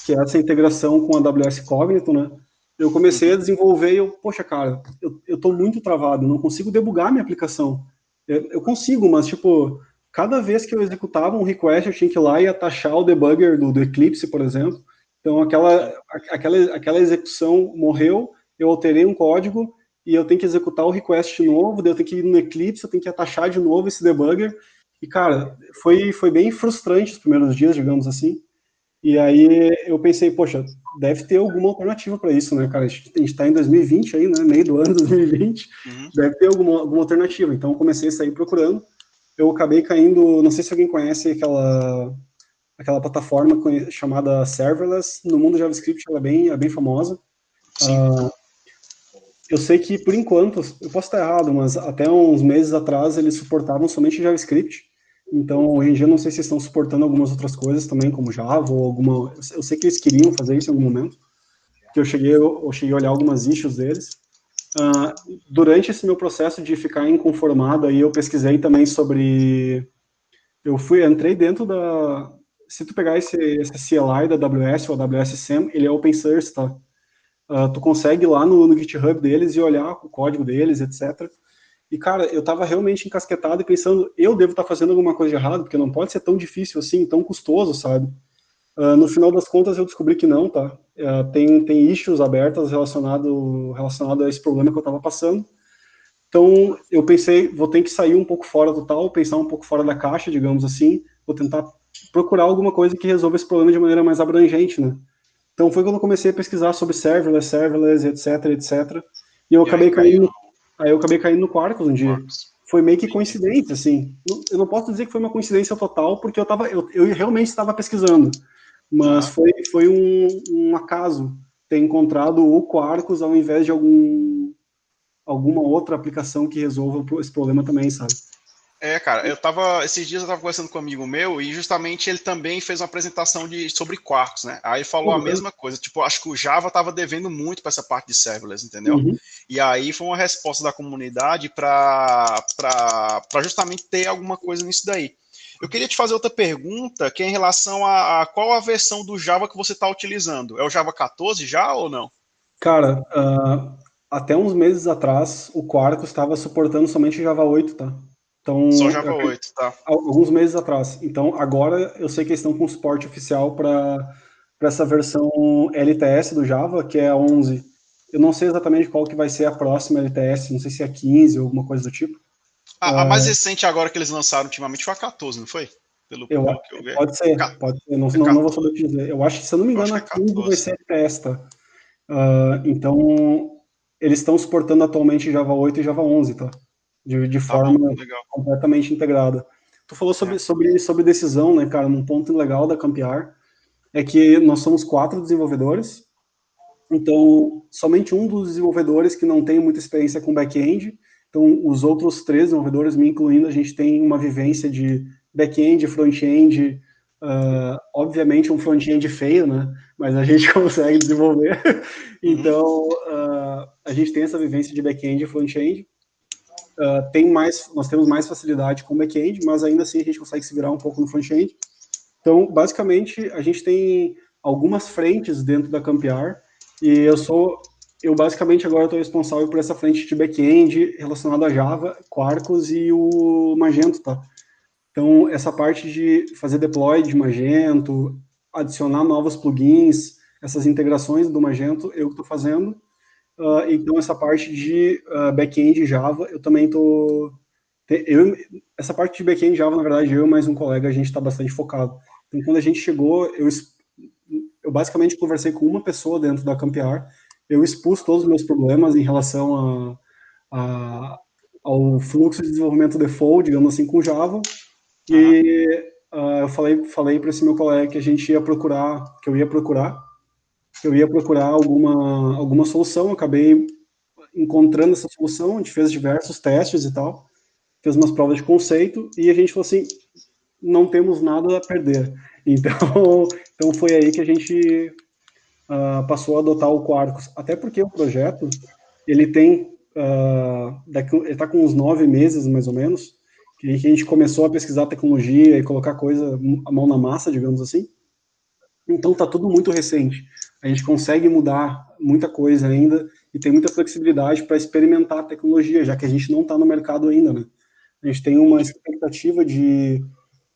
que é essa integração com a AWS Cognito, né? Eu comecei a desenvolver e poxa, cara, eu tô muito travado, não consigo debugar minha aplicação. Eu consigo, mas, tipo, cada vez que eu executava um request, eu tinha que ir lá e atachar o debugger do Eclipse, por exemplo. Então, aquela execução morreu, eu alterei um código e eu tenho que executar o request de novo, daí eu tenho que ir no Eclipse, eu tenho que atachar de novo esse debugger. E, cara, foi bem frustrante os primeiros dias, digamos assim. E aí eu pensei, poxa, deve ter alguma alternativa para isso, né, cara? A gente está em 2020 aí, né, meio do ano 2020, deve ter alguma alternativa. Então eu comecei a sair procurando. Eu acabei caindo, não sei se alguém conhece aquela plataforma chamada Serverless. No mundo JavaScript ela é bem famosa. Eu sei que, por enquanto, eu posso estar errado, mas até uns meses atrás eles suportavam somente JavaScript. Então, hoje em dia, não sei se estão suportando algumas outras coisas também, como Java ou alguma... Eu sei que eles queriam fazer isso em algum momento, porque eu cheguei a olhar algumas issues deles. Durante esse meu processo de ficar inconformado, aí eu pesquisei também sobre... Entrei dentro da... Se tu pegar esse CLI da AWS, ou AWS SAM, ele é open source, tá? Tu consegue ir lá no GitHub deles e olhar o código deles, etc. E, cara, eu tava realmente encasquetado e pensando, eu devo estar fazendo alguma coisa de errado, porque não pode ser tão difícil assim, tão custoso, sabe? No final das contas, eu descobri que não, tá? Tem issues abertas relacionado a esse problema que eu tava passando. Então, eu pensei, vou ter que sair um pouco fora do tal, pensar um pouco fora da caixa, digamos assim, vou tentar procurar alguma coisa que resolva esse problema de maneira mais abrangente, né? Então, foi quando eu comecei a pesquisar sobre serverless, etc. E eu acabei caindo no Quarkus um dia. Foi meio que coincidência, assim. Eu não posso dizer que foi uma coincidência total, porque eu realmente estava pesquisando. Mas foi um acaso ter encontrado o Quarkus ao invés de alguma outra aplicação que resolva esse problema também, sabe? Cara, esses dias eu tava conversando com um amigo meu e justamente ele também fez uma apresentação sobre Quarkus, né? Aí ele falou a mesma coisa, tipo, acho que o Java tava devendo muito para essa parte de serverless, entendeu? E aí foi uma resposta da comunidade para justamente ter alguma coisa nisso daí. Eu queria te fazer outra pergunta, que é em relação a qual a versão do Java que você está utilizando. É o Java 14 já ou não? Cara, até uns meses atrás, o Quarkus estava suportando somente o Java 8, tá? Então, só Java 8, tá? Alguns meses atrás. Então, agora eu sei que eles estão com suporte oficial para essa versão LTS do Java, que é a 11. Eu não sei exatamente qual que vai ser a próxima LTS, não sei se é a 15 ou alguma coisa do tipo. A mais recente agora que eles lançaram ultimamente foi a 14, não foi? Pelo que eu vi. Pode ser. Não vou saber te dizer. Eu acho que, se eu não me engano, a 15 vai ser LTS, tá? Então, eles estão suportando atualmente Java 8 e Java 11, tá? De forma completamente integrada. Tu falou sobre decisão, né, cara? Um ponto legal da Campiar é que nós somos 4 desenvolvedores, então somente um dos desenvolvedores que não tem muita experiência com back-end, então os outros 3 desenvolvedores, me incluindo, a gente tem uma vivência de back-end, front-end, obviamente um front-end feio, né? Mas a gente consegue desenvolver. Então, a gente tem essa vivência de back-end e front-end. Nós temos mais facilidade com back-end, mas ainda assim a gente consegue se virar um pouco no front-end. Então, basicamente, a gente tem algumas frentes dentro da Campiar, e eu basicamente agora estou responsável por essa frente de back-end relacionada a Java, Quarkus e o Magento, tá? Então, essa parte de fazer deploy de Magento, adicionar novos plugins, essas integrações do Magento, eu estou fazendo. Então, essa parte de back-end Java, eu também estou... Essa parte de back-end Java, na verdade, eu e mais um colega, a gente está bastante focado. Então, quando a gente chegou, eu basicamente conversei com uma pessoa dentro da Campiar, eu expus todos os meus problemas em relação ao fluxo de desenvolvimento default, digamos assim, com Java, e eu falei para esse meu colega que eu ia procurar alguma solução, acabei encontrando essa solução, a gente fez diversos testes e tal, fez umas provas de conceito, e a gente falou assim, não temos nada a perder. Então foi aí que a gente passou a adotar o Quarkus, até porque o projeto, ele está com uns 9 meses, mais ou menos, que a gente começou a pesquisar tecnologia e colocar a mão na massa, digamos assim. Então está tudo muito recente. A gente consegue mudar muita coisa ainda e tem muita flexibilidade para experimentar a tecnologia, já que a gente não está no mercado ainda, né? A gente tem uma expectativa de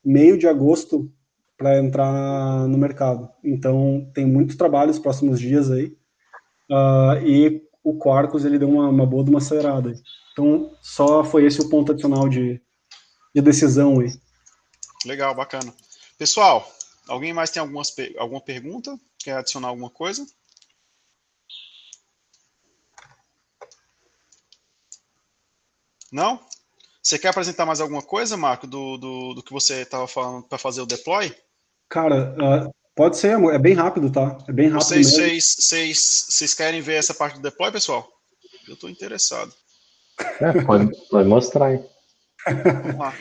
meio de agosto para entrar no mercado. Então tem muito trabalho nos próximos dias aí. E o Quarkus, ele deu uma boa de uma acelerada. Então só foi esse o ponto adicional de decisão aí. Legal, bacana. Pessoal, alguém mais tem alguma pergunta? Quer adicionar alguma coisa? Não? Você quer apresentar mais alguma coisa, Marco, do que você estava falando para fazer o deploy? Cara, pode ser, amor. É bem rápido, tá? É bem rápido mesmo. Vocês querem ver essa parte do deploy, pessoal? Eu estou interessado. Pode mostrar aí. Vamos lá.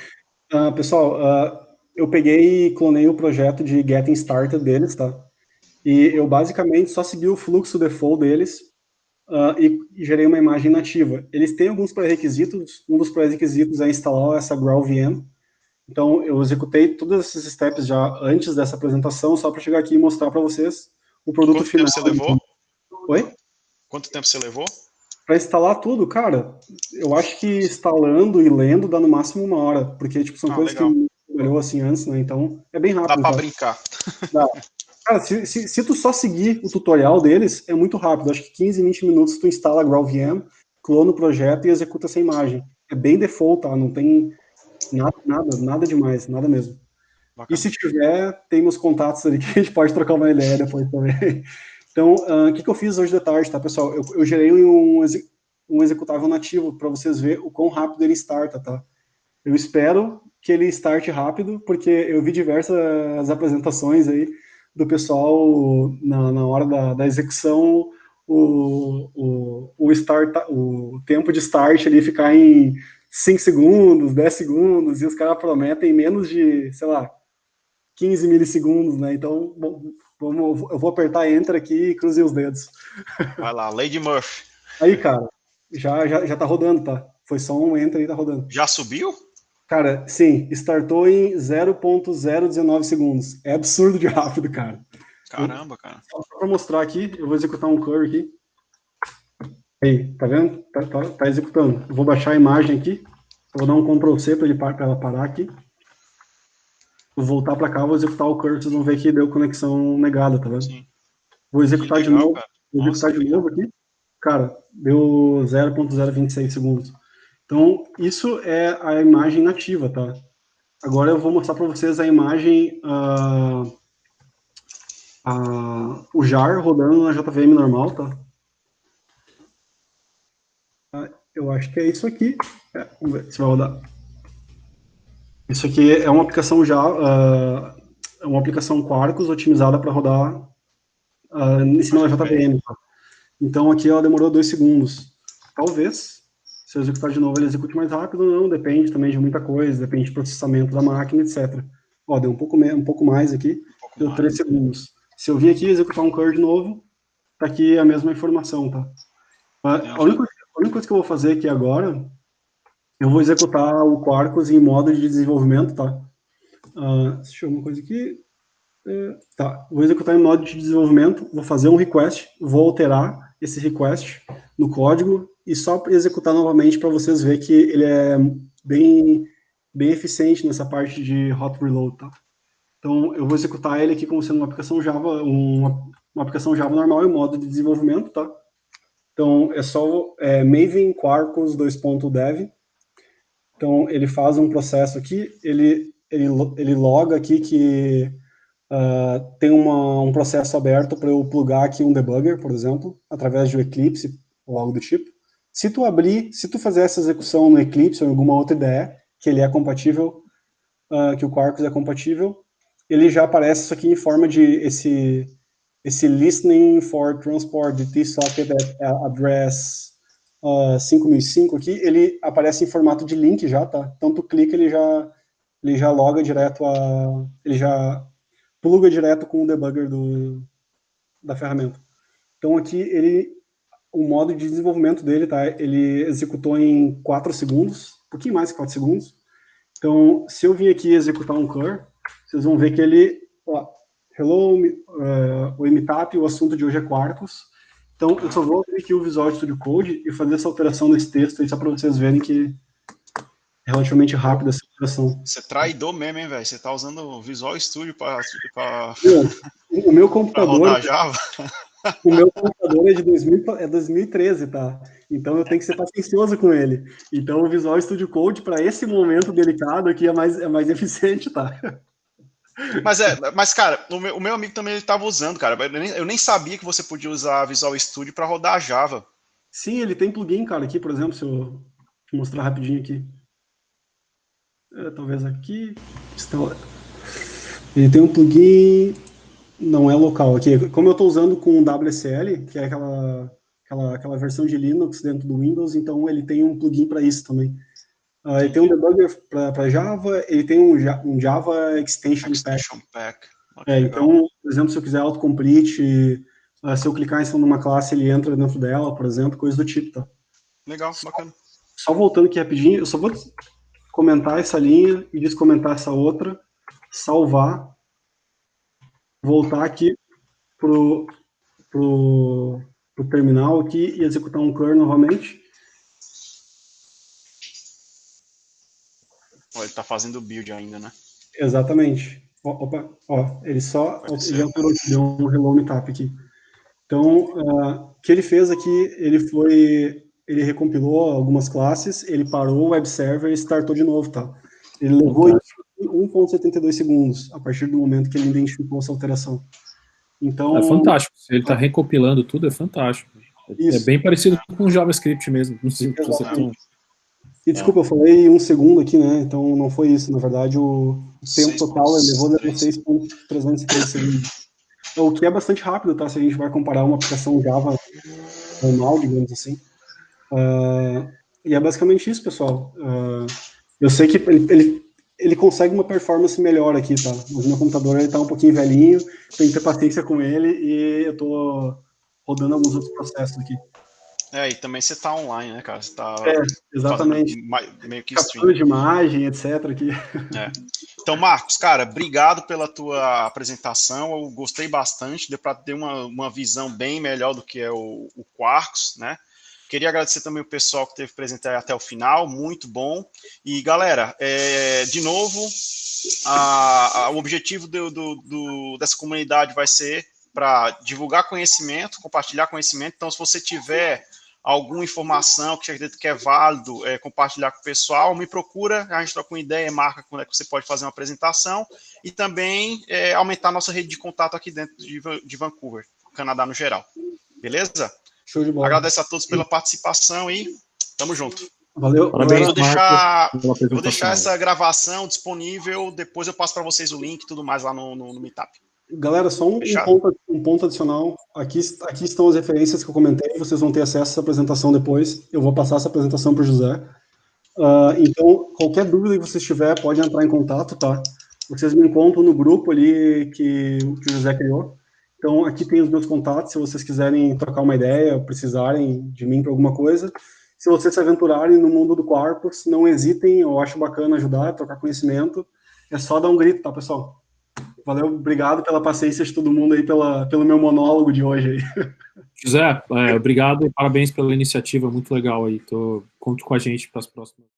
Pessoal, eu peguei e clonei o projeto de Getting Started deles, tá? E eu basicamente só segui o fluxo default deles e gerei uma imagem nativa. Eles têm alguns pré-requisitos. Um dos pré-requisitos é instalar essa GraalVM. Então, eu executei todos esses steps já antes dessa apresentação, só para chegar aqui e mostrar para vocês o produto final. Quanto tempo você levou? Oi? Quanto tempo você levou? Para instalar tudo, cara, eu acho que instalando e lendo dá no máximo 1 hora, porque tipo, são coisas legal. que não trabalhou assim antes, né? Então, é bem rápido. Dá para brincar. Dá. Cara, se tu só seguir o tutorial deles, é muito rápido. Acho que 15, 20 minutos tu instala a GraalVM, clona o projeto e executa essa imagem. É bem default, tá? Não tem nada demais, nada mesmo. Bacana. E se tiver, tem meus contatos ali que a gente pode trocar uma ideia depois também. Então, o que eu fiz hoje de tarde, tá, pessoal? Eu gerei um executável nativo para vocês verem o quão rápido ele starta, tá? Eu espero que ele starte rápido, porque eu vi diversas apresentações aí do pessoal na hora da execução, o tempo de start ali ficar em 5 segundos, 10 segundos, e os caras prometem menos de, sei lá, 15 milissegundos, né? Então, eu vou apertar Enter aqui e cruzei os dedos. Vai lá, Lady Murphy. Aí, cara, já tá rodando, tá? Foi só um Enter e tá rodando. Já subiu? Cara, sim, startou em 0.019 segundos. É absurdo de rápido, cara. Caramba, cara. Só pra mostrar aqui, eu vou executar um curry aqui. Aí, tá vendo? Tá executando. Eu vou baixar a imagem aqui. Eu vou dar um Ctrl+C pra ela parar aqui. Vou voltar pra cá, vou executar o curry, vocês vão ver que deu conexão negada, tá vendo? Sim. Vou executar de novo. Cara. Vou executar de novo aqui. Cara, deu 0.026 segundos. Então, isso é a imagem nativa, tá? Agora eu vou mostrar para vocês a imagem, o jar rodando na JVM normal, tá? Eu acho que é isso aqui. Vamos ver se vai rodar. Isso aqui é uma aplicação é uma aplicação Quarkus otimizada para rodar em cima da JVM. Tá? Então aqui ela demorou 2 segundos. Talvez, se eu executar de novo, ele execute mais rápido ou não, depende também de muita coisa, depende do processamento da máquina, etc. Ó, deu um pouco mais aqui, deu 3 segundos. Se eu vir aqui executar um curl de novo, tá aqui a mesma informação, tá? A única coisa que eu vou fazer aqui agora, eu vou executar o Quarkus em modo de desenvolvimento, tá? Deixa eu ver uma coisa aqui. Tá, vou executar em modo de desenvolvimento, vou fazer um request, vou alterar esse request no código e só executar novamente para vocês verem que ele é bem eficiente nessa parte de hot reload, tá? Então, eu vou executar ele aqui como sendo uma aplicação Java, uma aplicação Java normal em modo de desenvolvimento, tá? Então, é só Maven Quarkus 2.dev. Então, ele faz um processo aqui, ele loga aqui que tem um processo aberto para eu plugar aqui um debugger, por exemplo, através de um Eclipse ou algo do tipo. Se tu fazer essa execução no Eclipse ou em alguma outra IDE, que ele é compatível, que o Quarkus é compatível, ele já aparece isso aqui em forma de esse listening for transport de T-socket address 5005 aqui, ele aparece em formato de link já, tá? Então tu clica, ele já loga direto ele já pluga direto com o debugger da ferramenta. Então aqui o modo de desenvolvimento dele, tá? Ele executou em 4 segundos, um pouquinho mais que 4 segundos. Então, se eu vir aqui executar um curl, vocês vão ver que ele, hello, o MTAP, o assunto de hoje é Quarkus. Então, eu só vou abrir aqui o Visual Studio Code e fazer essa alteração desse texto aí, só para vocês verem que é relativamente rápida essa alteração. Você é traidor mesmo, hein, velho? Você tá usando o Visual Studio para o meu computador, rodar Java? O meu computador é de 2013, tá? Então eu tenho que ser paciencioso com ele. Então o Visual Studio Code, para esse momento delicado aqui, é mais eficiente, tá? Mas cara, o meu amigo também ele estava usando, cara. Eu nem sabia que você podia usar Visual Studio para rodar Java. Sim, ele tem plugin, cara, aqui, por exemplo, se eu te mostrar rapidinho aqui. Talvez aqui. Ele tem um plugin, não é local aqui. Como eu estou usando com WSL, que é aquela versão de Linux dentro do Windows, então ele tem um plugin para isso também. Ele tem um debugger para Java, ele tem um Java Extension Pack. Então, por exemplo, se eu quiser autocomplete, se eu clicar em cima de uma classe, ele entra dentro dela, por exemplo, coisa do tipo, tá? Legal, bacana. Só voltando aqui rapidinho, eu só vou comentar essa linha e descomentar essa outra, salvar, voltar aqui pro terminal aqui e executar um curl novamente. Ele está fazendo o build ainda, né? Exatamente. Ele alterou, deu um hello me tap aqui. Então, o que ele fez aqui, ele recompilou algumas classes, ele parou o web server e startou de novo, tá? Ele levou 1,72 segundos, a partir do momento que ele identificou essa alteração. Então, é fantástico. Se ele está recompilando tudo, é fantástico. Isso. É bem parecido com o JavaScript mesmo. Não sei se você tem... E desculpa, eu falei 1 segundo aqui, né? Então não foi isso. Na verdade, o tempo total ele levou 6,303 segundos. O que é bastante rápido, tá? Se a gente vai comparar uma aplicação Java normal, digamos assim. E é basicamente isso, pessoal. Eu sei que ele consegue uma performance melhor aqui, tá? Mas meu computador ele tá um pouquinho velhinho, tem que ter paciência com ele e eu tô rodando alguns outros processos aqui. E também você tá online, né, cara? Você tá exatamente. Meio que captura de imagem, etc. Aqui. Então, Marcos, cara, obrigado pela tua apresentação. Eu gostei bastante, deu para ter uma visão bem melhor do que é o Quarkus, né? Queria agradecer também o pessoal que esteve presente até o final, muito bom. E, galera, de novo, o objetivo dessa comunidade vai ser para divulgar conhecimento, compartilhar conhecimento. Então, se você tiver alguma informação que acredita que é válido compartilhar com o pessoal, me procura, a gente troca uma ideia, marca quando é que você pode fazer uma apresentação e também aumentar a nossa rede de contato aqui dentro de Vancouver, Canadá no geral. Beleza? Show de bola. Agradeço a todos pela participação e Tamo junto. Valeu. Parabéns, Eu vou deixar Marcos. essa gravação disponível, depois eu passo para vocês o link e tudo mais lá no Meetup. Galera, só um ponto adicional. Aqui estão as referências que eu comentei, vocês vão ter acesso a essa apresentação depois. Eu vou passar essa apresentação para o José. Então, qualquer dúvida que vocês tiverem, pode entrar em contato, tá? Vocês me encontram no grupo ali que o José criou. Então, aqui tem os meus contatos, se vocês quiserem trocar uma ideia, precisarem de mim para alguma coisa. Se vocês se aventurarem no mundo do Quarkus, não hesitem, eu acho bacana ajudar, trocar conhecimento. É só dar um grito, tá, pessoal? Valeu, obrigado pela paciência de todo mundo aí, pelo meu monólogo de hoje aí. José, obrigado e parabéns pela iniciativa, muito legal aí. Conte com a gente para as próximas.